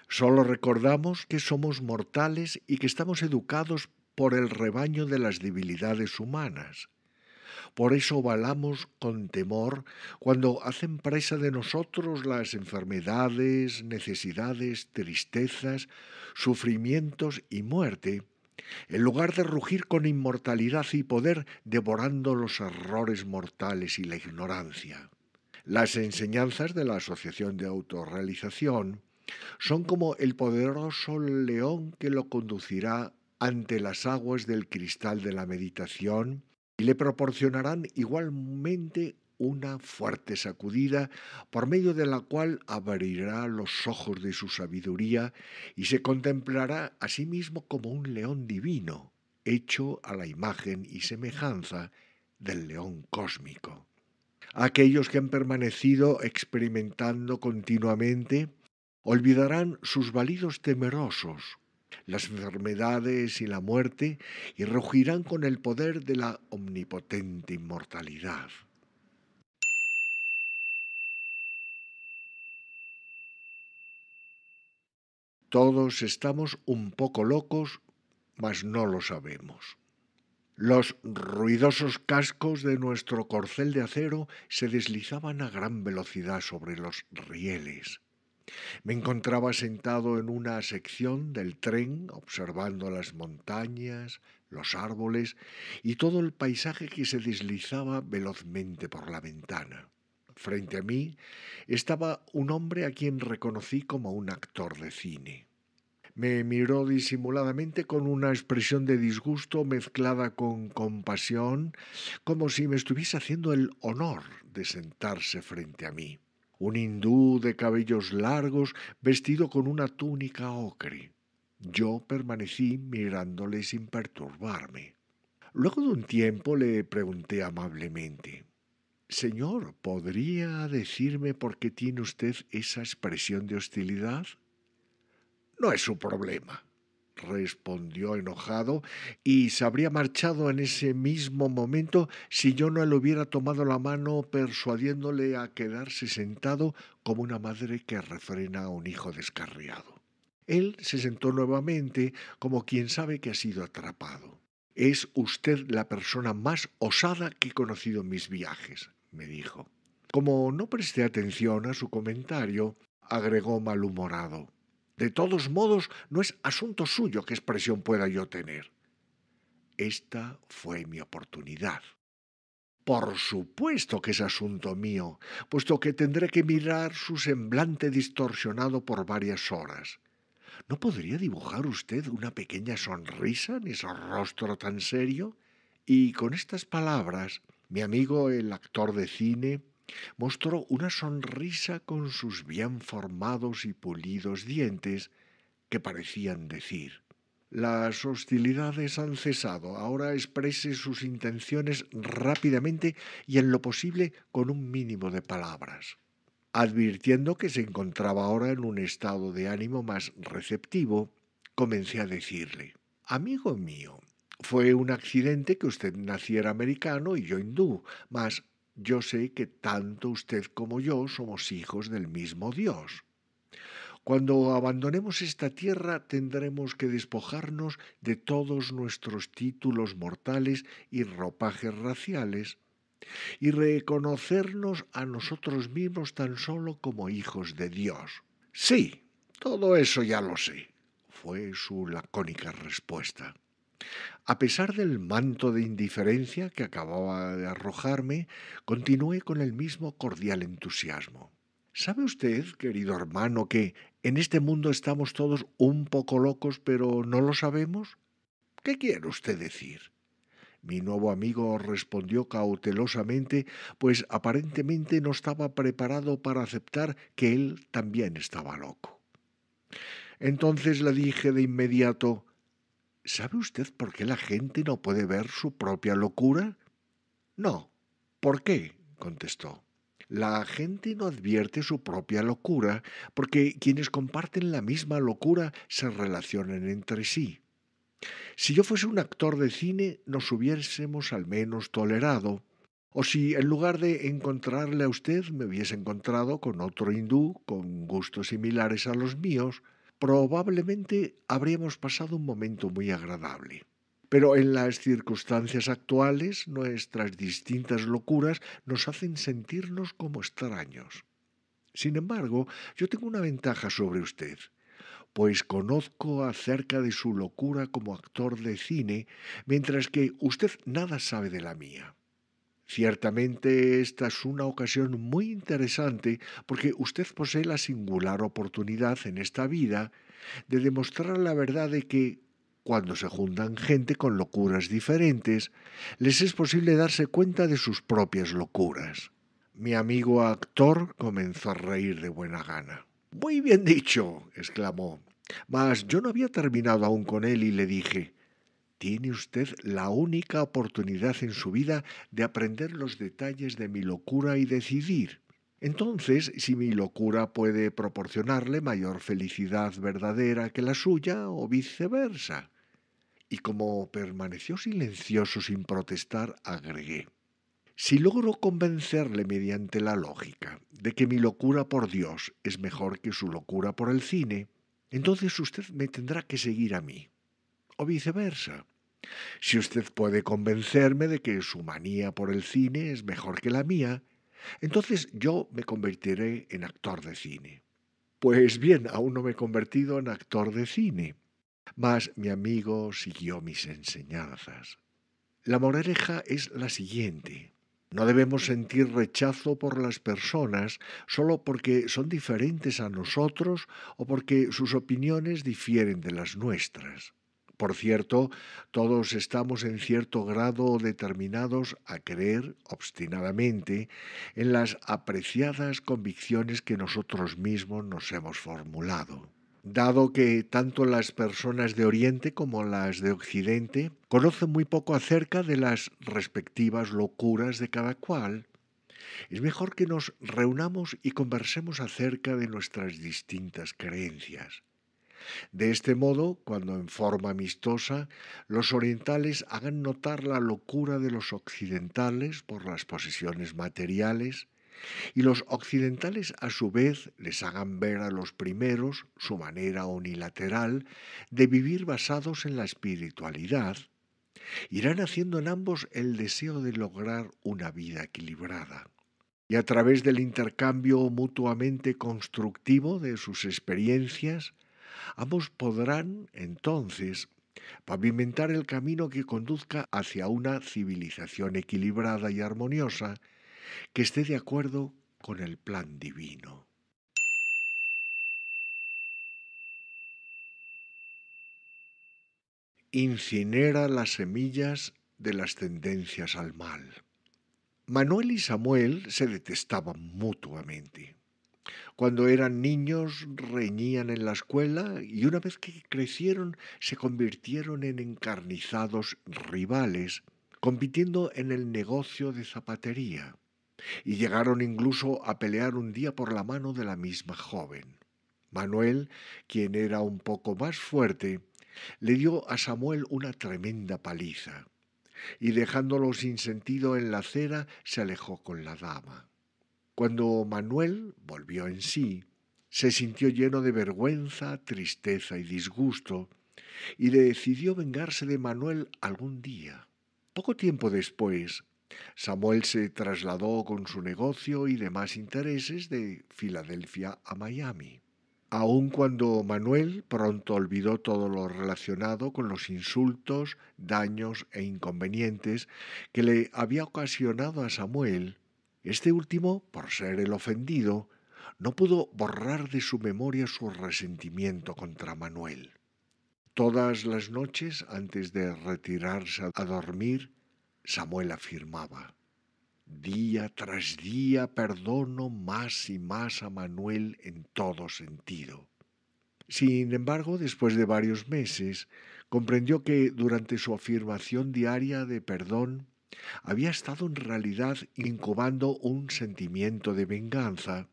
Speaker 1: solo recordamos que somos mortales y que estamos educados por el rebaño de las debilidades humanas. Por eso balamos con temor cuando hacen presa de nosotros las enfermedades, necesidades, tristezas, sufrimientos y muerte, en lugar de rugir con inmortalidad y poder devorando los errores mortales y la ignorancia. Las enseñanzas de la Asociación de Autorrealización Son como el poderoso león que lo conducirá ante las aguas del cristal de la meditación y le proporcionarán igualmente una fuerte sacudida por medio de la cual abrirá los ojos de su sabiduría y se contemplará a sí mismo como un león divino, hecho a la imagen y semejanza del león cósmico. Aquellos que han permanecido experimentando continuamente olvidarán sus balidos temerosos, las enfermedades y la muerte, y rugirán con el poder de la omnipotente inmortalidad. Todos estamos un poco locos, mas no lo sabemos. Los ruidosos cascos de nuestro corcel de acero se deslizaban a gran velocidad sobre los rieles. Me encontraba sentado en una sección del tren observando las montañas, los árboles y todo el paisaje que se deslizaba velozmente por la ventana. Frente a mí estaba un hombre a quien reconocí como un actor de cine. Me miró disimuladamente con una expresión de disgusto mezclada con compasión, como si me estuviese haciendo el honor de sentarse frente a mí. Un hindú de cabellos largos, vestido con una túnica ocre. Yo permanecí mirándole sin perturbarme. Luego de un tiempo le pregunté amablemente: Señor, ¿podría decirme por qué tiene usted esa expresión de hostilidad? No es su problema, respondió enojado, y se habría marchado en ese mismo momento si yo no le hubiera tomado la mano persuadiéndole a quedarse sentado como una madre que refrena a un hijo descarriado. Él se sentó nuevamente como quien sabe que ha sido atrapado. Es usted la persona más osada que he conocido en mis viajes, me dijo. Como no presté atención a su comentario, agregó malhumorado: de todos modos, no es asunto suyo qué expresión pueda yo tener. Esta fue mi oportunidad. Por supuesto que es asunto mío, puesto que tendré que mirar su semblante distorsionado por varias horas. ¿No podría dibujar usted una pequeña sonrisa en ese rostro tan serio? Y con estas palabras, mi amigo el actor de cine mostró una sonrisa con sus bien formados y pulidos dientes que parecían decir: las hostilidades han cesado, ahora exprese sus intenciones rápidamente y en lo posible con un mínimo de palabras. Advirtiendo que se encontraba ahora en un estado de ánimo más receptivo, comencé a decirle: amigo mío, fue un accidente que usted naciera americano y yo hindú, mas yo sé que tanto usted como yo somos hijos del mismo Dios. Cuando abandonemos esta tierra tendremos que despojarnos de todos nuestros títulos mortales y ropajes raciales y reconocernos a nosotros mismos tan solo como hijos de Dios. Sí, todo eso ya lo sé, fue su lacónica respuesta. A pesar del manto de indiferencia que acababa de arrojarme, continué con el mismo cordial entusiasmo. ¿Sabe usted, querido hermano, que en este mundo estamos todos un poco locos, pero no lo sabemos? ¿Qué quiere usted decir? Mi nuevo amigo respondió cautelosamente, pues aparentemente no estaba preparado para aceptar que él también estaba loco. Entonces le dije de inmediato: ¿sabe usted por qué la gente no puede ver su propia locura? No. ¿Por qué? Contestó. La gente no advierte su propia locura porque quienes comparten la misma locura se relacionan entre sí. Si yo fuese un actor de cine, nos hubiésemos al menos tolerado. O si en lugar de encontrarle a usted me hubiese encontrado con otro hindú con gustos similares a los míos, probablemente habríamos pasado un momento muy agradable. Pero en las circunstancias actuales, nuestras distintas locuras nos hacen sentirnos como extraños. Sin embargo, yo tengo una ventaja sobre usted, pues conozco acerca de su locura como actor de cine, mientras que usted nada sabe de la mía. Ciertamente esta es una ocasión muy interesante porque usted posee la singular oportunidad en esta vida de demostrar la verdad de que cuando se juntan gente con locuras diferentes, les es posible darse cuenta de sus propias locuras. Mi amigo actor comenzó a reír de buena gana. Muy bien dicho, exclamó. Mas yo no había terminado aún con él y le dije, tiene usted la única oportunidad en su vida de aprender los detalles de mi locura y decidir. Entonces, si mi locura puede proporcionarle mayor felicidad verdadera que la suya o viceversa. Y como permaneció silencioso sin protestar, agregué. Si logro convencerle mediante la lógica de que mi locura por Dios es mejor que su locura por el cine, entonces usted me tendrá que seguir a mí. O viceversa. Si usted puede convencerme de que su manía por el cine es mejor que la mía, entonces yo me convertiré en actor de cine. Pues bien, aún no me he convertido en actor de cine, mas mi amigo siguió mis enseñanzas. La moraleja es la siguiente. No debemos sentir rechazo por las personas solo porque son diferentes a nosotros o porque sus opiniones difieren de las nuestras. Por cierto, todos estamos en cierto grado determinados a creer obstinadamente en las apreciadas convicciones que nosotros mismos nos hemos formulado. Dado que tanto las personas de Oriente como las de Occidente conocen muy poco acerca de las respectivas locuras de cada cual, es mejor que nos reunamos y conversemos acerca de nuestras distintas creencias. De este modo, cuando en forma amistosa los orientales hagan notar la locura de los occidentales por las posesiones materiales, y los occidentales a su vez les hagan ver a los primeros su manera unilateral de vivir basados en la espiritualidad, irán haciendo en ambos el deseo de lograr una vida equilibrada. Y a través del intercambio mutuamente constructivo de sus experiencias, ambos podrán, entonces, pavimentar el camino que conduzca hacia una civilización equilibrada y armoniosa que esté de acuerdo con el plan divino. Incinera las semillas de las tendencias al mal. Manuel y Samuel se detestaban mutuamente. Cuando eran niños reñían en la escuela y una vez que crecieron se convirtieron en encarnizados rivales, compitiendo en el negocio de zapatería, y llegaron incluso a pelear un día por la mano de la misma joven. Manuel, quien era un poco más fuerte, le dio a Samuel una tremenda paliza, y dejándolo sin sentido en la acera, se alejó con la dama. Cuando Manuel volvió en sí, se sintió lleno de vergüenza, tristeza y disgusto, y decidió vengarse de Manuel algún día. Poco tiempo después, Samuel se trasladó con su negocio y demás intereses de Filadelfia a Miami. Aun cuando Manuel pronto olvidó todo lo relacionado con los insultos, daños e inconvenientes que le había ocasionado a Samuel, este último, por ser el ofendido, no pudo borrar de su memoria su resentimiento contra Manuel. Todas las noches, antes de retirarse a dormir, Samuel afirmaba: día tras día perdono más y más a Manuel en todo sentido. Sin embargo, después de varios meses, comprendió que durante su afirmación diaria de perdón había estado en realidad incubando un sentimiento de venganza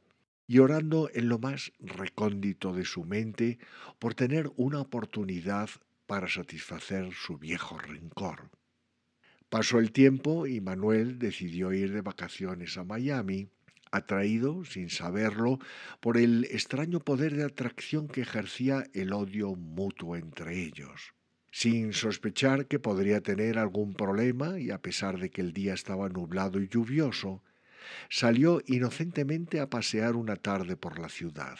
Speaker 1: y orando en lo más recóndito de su mente por tener una oportunidad para satisfacer su viejo rencor. Pasó el tiempo y Manuel decidió ir de vacaciones a Miami, atraído, sin saberlo, por el extraño poder de atracción que ejercía el odio mutuo entre ellos. Sin sospechar que podría tener algún problema y a pesar de que el día estaba nublado y lluvioso, salió inocentemente a pasear una tarde por la ciudad.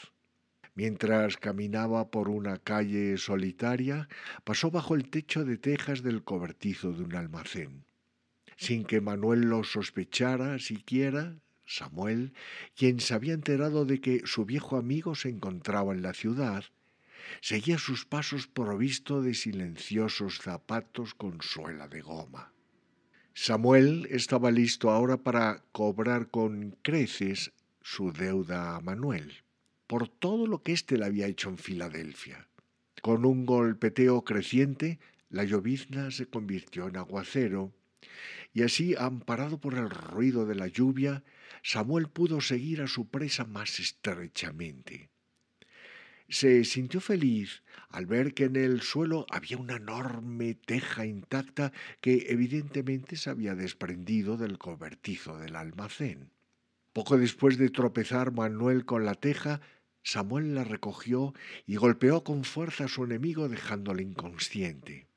Speaker 1: Mientras caminaba por una calle solitaria, pasó bajo el techo de tejas del cobertizo de un almacén. Sin que Manuel lo sospechara siquiera, Samuel, quien se había enterado de que su viejo amigo se encontraba en la ciudad, seguía sus pasos provisto de silenciosos zapatos con suela de goma. Samuel estaba listo ahora para cobrar con creces su deuda a Manuel, por todo lo que éste le había hecho en Filadelfia. Con un golpeteo creciente, la llovizna se convirtió en aguacero, y así, amparado por el ruido de la lluvia, Samuel pudo seguir a su presa más estrechamente. Se sintió feliz al ver que en el suelo había una enorme teja intacta que evidentemente se había desprendido del cobertizo del almacén. Poco después de tropezar Manuel con la teja, Samuel la recogió y golpeó con fuerza a su enemigo dejándole inconsciente.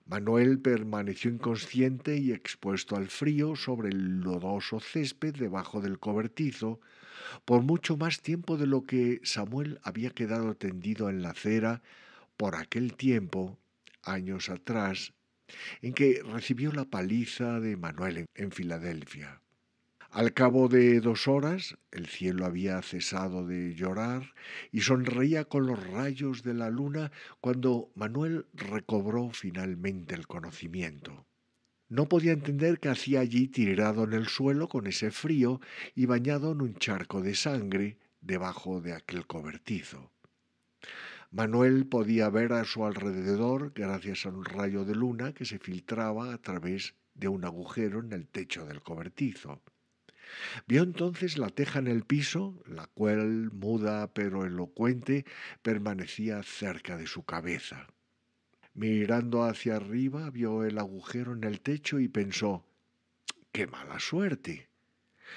Speaker 1: Manuel permaneció inconsciente y expuesto al frío sobre el lodoso césped debajo del cobertizo, por mucho más tiempo de lo que Samuel había quedado tendido en la acera por aquel tiempo, años atrás, en que recibió la paliza de Manuel en Filadelfia. Al cabo de 2 horas, el cielo había cesado de llorar y sonreía con los rayos de la luna cuando Manuel recobró finalmente el conocimiento. No podía entender qué hacía allí tirado en el suelo con ese frío y bañado en un charco de sangre debajo de aquel cobertizo. Manuel podía ver a su alrededor gracias a un rayo de luna que se filtraba a través de un agujero en el techo del cobertizo. Vio entonces la teja en el piso, la cual, muda pero elocuente, permanecía cerca de su cabeza. Mirando hacia arriba, vio el agujero en el techo y pensó: ¡qué mala suerte!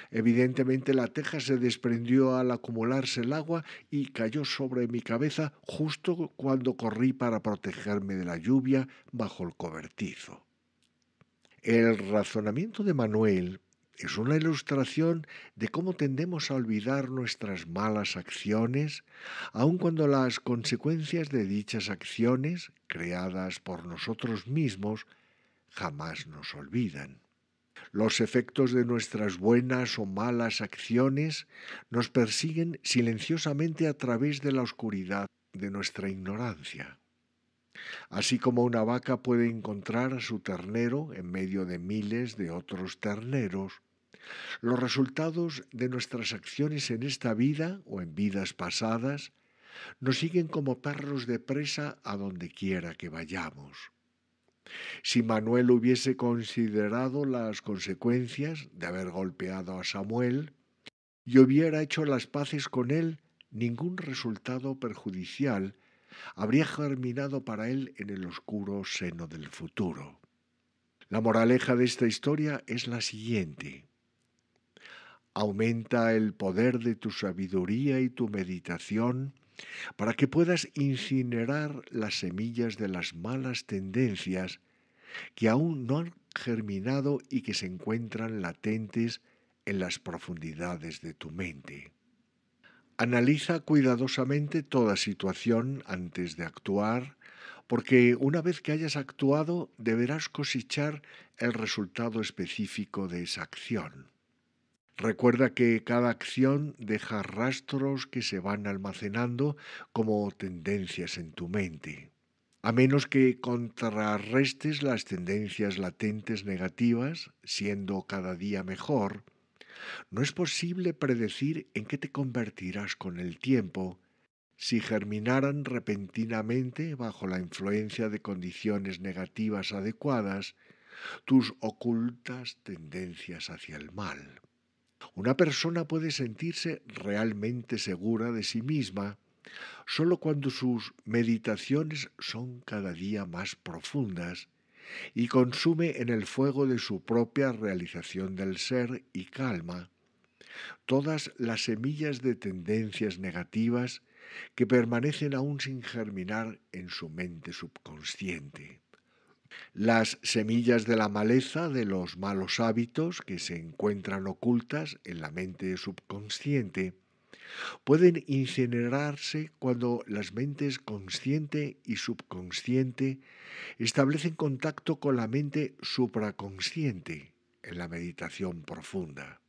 Speaker 1: Evidentemente la teja se desprendió al acumularse el agua y cayó sobre mi cabeza justo cuando corrí para protegerme de la lluvia bajo el cobertizo. El razonamiento de Manuel es una ilustración de cómo tendemos a olvidar nuestras malas acciones, aun cuando las consecuencias de dichas acciones, creadas por nosotros mismos, jamás nos olvidan. Los efectos de nuestras buenas o malas acciones nos persiguen silenciosamente a través de la oscuridad de nuestra ignorancia. Así como una vaca puede encontrar a su ternero en medio de miles de otros terneros, los resultados de nuestras acciones en esta vida o en vidas pasadas nos siguen como perros de presa a donde quiera que vayamos. Si Manuel hubiese considerado las consecuencias de haber golpeado a Samuel y hubiera hecho las paces con él, ningún resultado perjudicial habría germinado para él en el oscuro seno del futuro. La moraleja de esta historia es la siguiente: aumenta el poder de tu sabiduría y tu meditación para que puedas incinerar las semillas de las malas tendencias que aún no han germinado y que se encuentran latentes en las profundidades de tu mente. Analiza cuidadosamente toda situación antes de actuar, porque una vez que hayas actuado deberás cosechar el resultado específico de esa acción. Recuerda que cada acción deja rastros que se van almacenando como tendencias en tu mente. A menos que contrarrestes las tendencias latentes negativas, siendo cada día mejor, no es posible predecir en qué te convertirás con el tiempo si germinaran repentinamente bajo la influencia de condiciones negativas adecuadas tus ocultas tendencias hacia el mal. Una persona puede sentirse realmente segura de sí misma solo cuando sus meditaciones son cada día más profundas y consume en el fuego de su propia realización del ser y calma todas las semillas de tendencias negativas que permanecen aún sin germinar en su mente subconsciente. Las semillas de la maleza de los malos hábitos que se encuentran ocultas en la mente subconsciente Pueden incinerarse cuando las mentes consciente y subconsciente establecen contacto con la mente supraconsciente en la meditación profunda.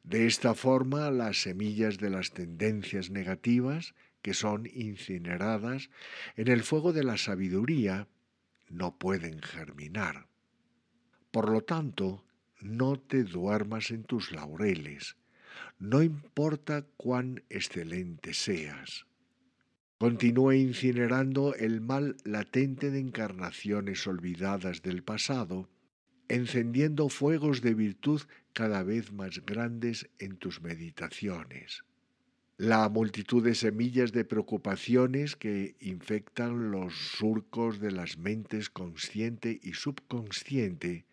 Speaker 1: De esta forma, las semillas de las tendencias negativas, que son incineradas en el fuego de la sabiduría, no pueden germinar. Por lo tanto, no te duermas en tus laureles, no importa cuán excelente seas. Continúa incinerando el mal latente de encarnaciones olvidadas del pasado, encendiendo fuegos de virtud cada vez más grandes en tus meditaciones. La multitud de semillas de preocupaciones que infectan los surcos de las mentes consciente y subconsciente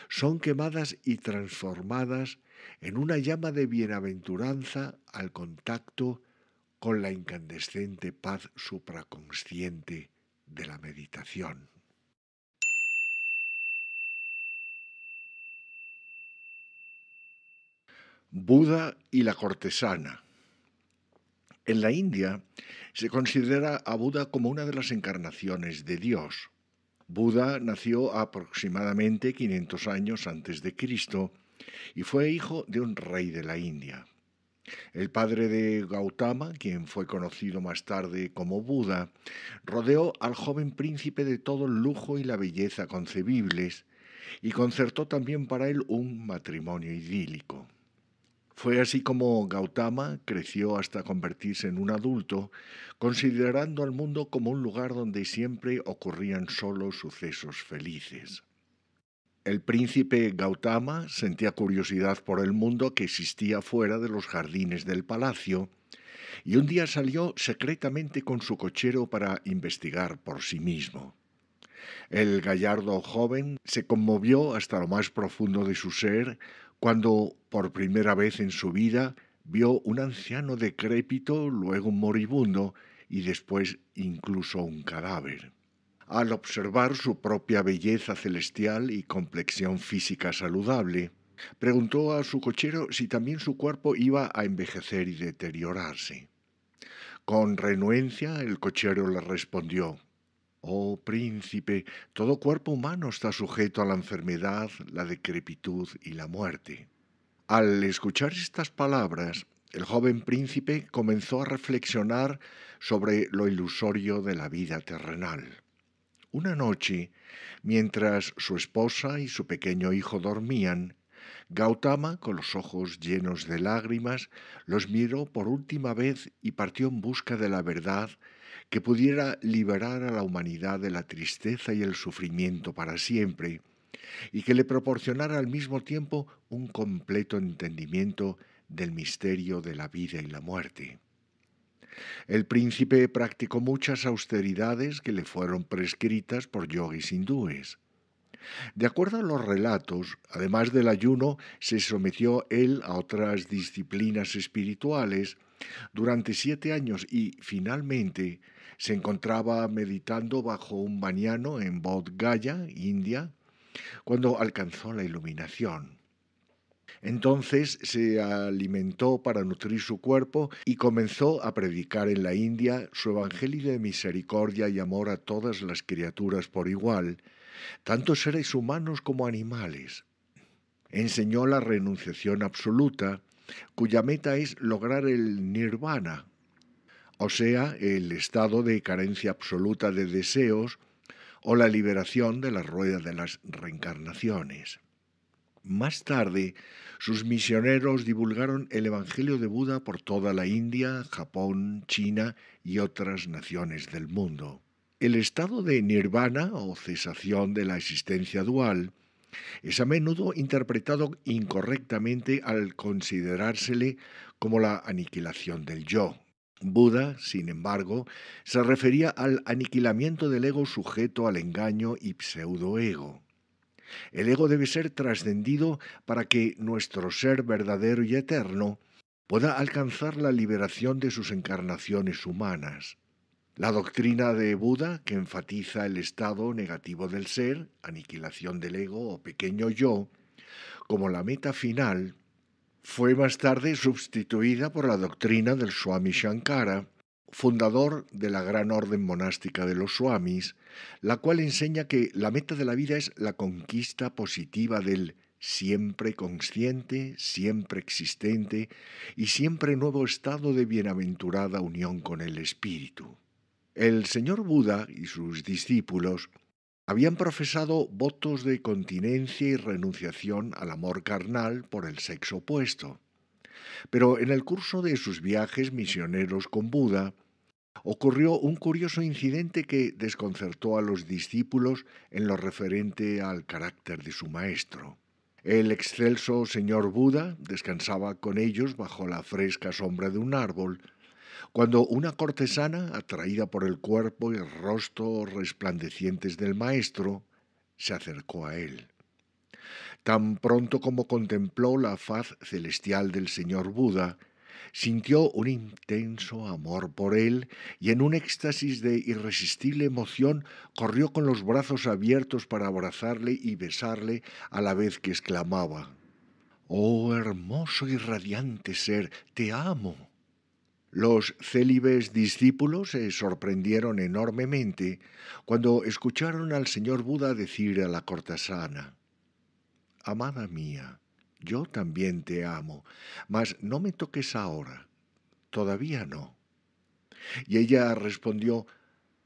Speaker 1: son quemadas y transformadas en una llama de bienaventuranza al contacto con la incandescente paz supraconsciente de la meditación. Buda y la cortesana. En la India se considera a Buda como una de las encarnaciones de Dios. Buda nació aproximadamente 500 años antes de Cristo y fue hijo de un rey de la India. El padre de Gautama, quien fue conocido más tarde como Buda, rodeó al joven príncipe de todo el lujo y la belleza concebibles y concertó también para él un matrimonio idílico. Fue así como Gautama creció hasta convertirse en un adulto, considerando al mundo como un lugar donde siempre ocurrían solo sucesos felices. El príncipe Gautama sentía curiosidad por el mundo que existía fuera de los jardines del palacio y un día salió secretamente con su cochero para investigar por sí mismo. El gallardo joven se conmovió hasta lo más profundo de su ser cuando, por primera vez en su vida, vio un anciano decrépito, luego un moribundo y después incluso un cadáver. Al observar su propia belleza celestial y complexión física saludable, preguntó a su cochero si también su cuerpo iba a envejecer y deteriorarse. Con renuencia el cochero le respondió: Oh príncipe, todo cuerpo humano está sujeto a la enfermedad, la decrepitud y la muerte. Al escuchar estas palabras, el joven príncipe comenzó a reflexionar sobre lo ilusorio de la vida terrenal. Una noche, mientras su esposa y su pequeño hijo dormían, Gautama, con los ojos llenos de lágrimas, los miró por última vez y partió en busca de la verdad que pudiera liberar a la humanidad de la tristeza y el sufrimiento para siempre, y que le proporcionara al mismo tiempo un completo entendimiento del misterio de la vida y la muerte. El príncipe practicó muchas austeridades que le fueron prescritas por yogis hindúes. De acuerdo a los relatos, además del ayuno, se sometió él a otras disciplinas espirituales durante 7 años y, finalmente, se encontraba meditando bajo un baniano en Bodh Gaya, India, cuando alcanzó la iluminación. Entonces se alimentó para nutrir su cuerpo y comenzó a predicar en la India su evangelio de misericordia y amor a todas las criaturas por igual, tanto seres humanos como animales. Enseñó la renunciación absoluta, cuya meta es lograr el nirvana, o sea, el estado de carencia absoluta de deseos o la liberación de la rueda de las reencarnaciones. Más tarde, sus misioneros divulgaron el Evangelio de Buda por toda la India, Japón, China y otras naciones del mundo. El estado de nirvana o cesación de la existencia dual es a menudo interpretado incorrectamente al considerársele como la aniquilación del yo. Buda, sin embargo, se refería al aniquilamiento del ego sujeto al engaño y pseudoego. El ego debe ser trascendido para que nuestro ser verdadero y eterno pueda alcanzar la liberación de sus encarnaciones humanas. La doctrina de Buda, que enfatiza el estado negativo del ser, aniquilación del ego o pequeño yo, como la meta final, Fue más tarde sustituida por la doctrina del Swami Shankara, fundador de la gran orden monástica de los Swamis, la cual enseña que la meta de la vida es la conquista positiva del siempre consciente, siempre existente y siempre nuevo estado de bienaventurada unión con el Espíritu. El señor Buda y sus discípulos habían profesado votos de continencia y renunciación al amor carnal por el sexo opuesto, pero en el curso de sus viajes misioneros con Buda ocurrió un curioso incidente que desconcertó a los discípulos en lo referente al carácter de su maestro. El excelso señor Buda descansaba con ellos bajo la fresca sombra de un árbol, cuando una cortesana, atraída por el cuerpo y rostro resplandecientes del maestro, se acercó a él. Tan pronto como contempló la faz celestial del señor Buda, sintió un intenso amor por él y en un éxtasis de irresistible emoción corrió con los brazos abiertos para abrazarle y besarle a la vez que exclamaba: «Oh hermoso y radiante ser, te amo». Los célibes discípulos se sorprendieron enormemente cuando escucharon al señor Buda decir a la cortesana: «Amada mía, yo también te amo, mas no me toques ahora, todavía no». Y ella respondió: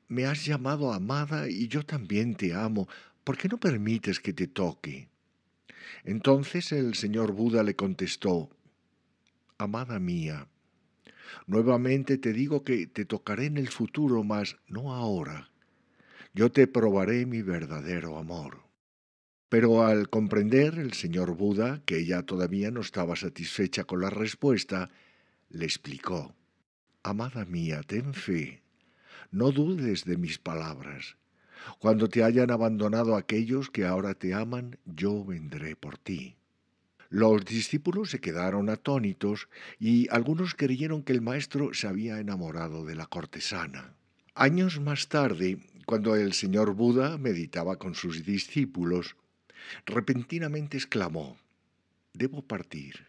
Speaker 1: «Me has llamado amada y yo también te amo, ¿por qué no permites que te toque?». Entonces el señor Buda le contestó: «Amada mía, nuevamente te digo que te tocaré en el futuro, mas no ahora. Yo te probaré mi verdadero amor». Pero al comprender el señor Buda que ella todavía no estaba satisfecha con la respuesta, le explicó: «Amada mía, ten fe, no dudes de mis palabras. Cuando te hayan abandonado aquellos que ahora te aman, yo vendré por ti». Los discípulos se quedaron atónitos y algunos creyeron que el maestro se había enamorado de la cortesana. Años más tarde, cuando el señor Buda meditaba con sus discípulos, repentinamente exclamó: «Debo partir.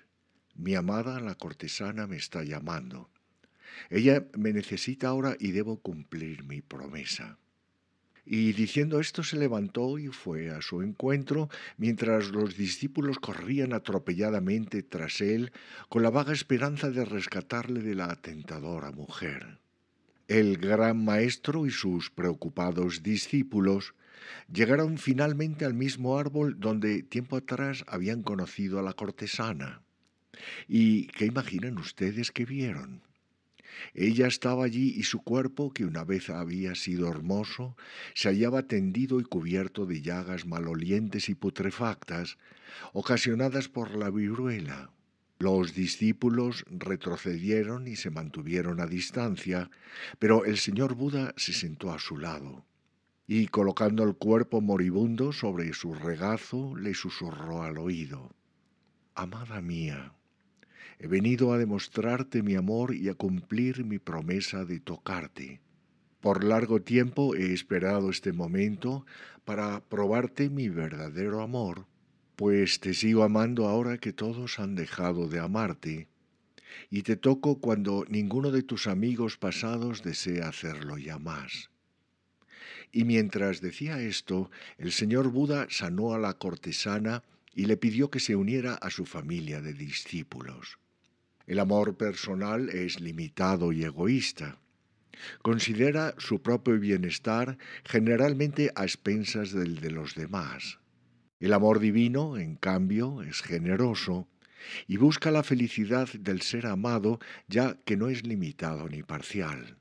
Speaker 1: Mi amada la cortesana me está llamando. Ella me necesita ahora y debo cumplir mi promesa». Y diciendo esto se levantó y fue a su encuentro, mientras los discípulos corrían atropelladamente tras él con la vaga esperanza de rescatarle de la tentadora mujer. El gran maestro y sus preocupados discípulos llegaron finalmente al mismo árbol donde tiempo atrás habían conocido a la cortesana. ¿Y qué imaginan ustedes que vieron? Ella estaba allí y su cuerpo, que una vez había sido hermoso, se hallaba tendido y cubierto de llagas malolientes y putrefactas, ocasionadas por la viruela. Los discípulos retrocedieron y se mantuvieron a distancia, pero el señor Buda se sentó a su lado y, colocando el cuerpo moribundo sobre su regazo, le susurró al oído: «Amada mía, he venido a demostrarte mi amor y a cumplir mi promesa de tocarte. Por largo tiempo he esperado este momento para probarte mi verdadero amor, pues te sigo amando ahora que todos han dejado de amarte, y te toco cuando ninguno de tus amigos pasados desea hacerlo ya más». Y mientras decía esto, el señor Buda sanó a la cortesana y le pidió que se uniera a su familia de discípulos. El amor personal es limitado y egoísta. Considera su propio bienestar generalmente a expensas del de los demás. El amor divino, en cambio, es generoso y busca la felicidad del ser amado, ya que no es limitado ni parcial.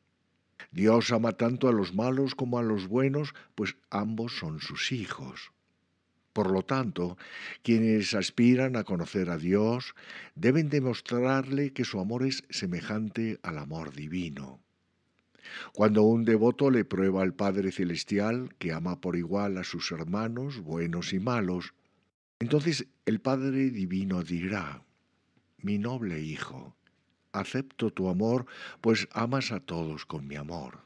Speaker 1: Dios ama tanto a los malos como a los buenos, pues ambos son sus hijos. Por lo tanto, quienes aspiran a conocer a Dios deben demostrarle que su amor es semejante al amor divino. Cuando un devoto le prueba al Padre Celestial, que ama por igual a sus hermanos, buenos y malos, entonces el Padre Divino dirá: «Mi noble hijo, acepto tu amor, pues amas a todos con mi amor.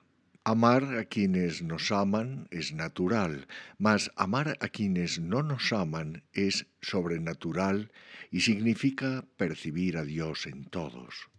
Speaker 1: Amar a quienes nos aman es natural, mas amar a quienes no nos aman es sobrenatural y significa percibir a Dios en todos.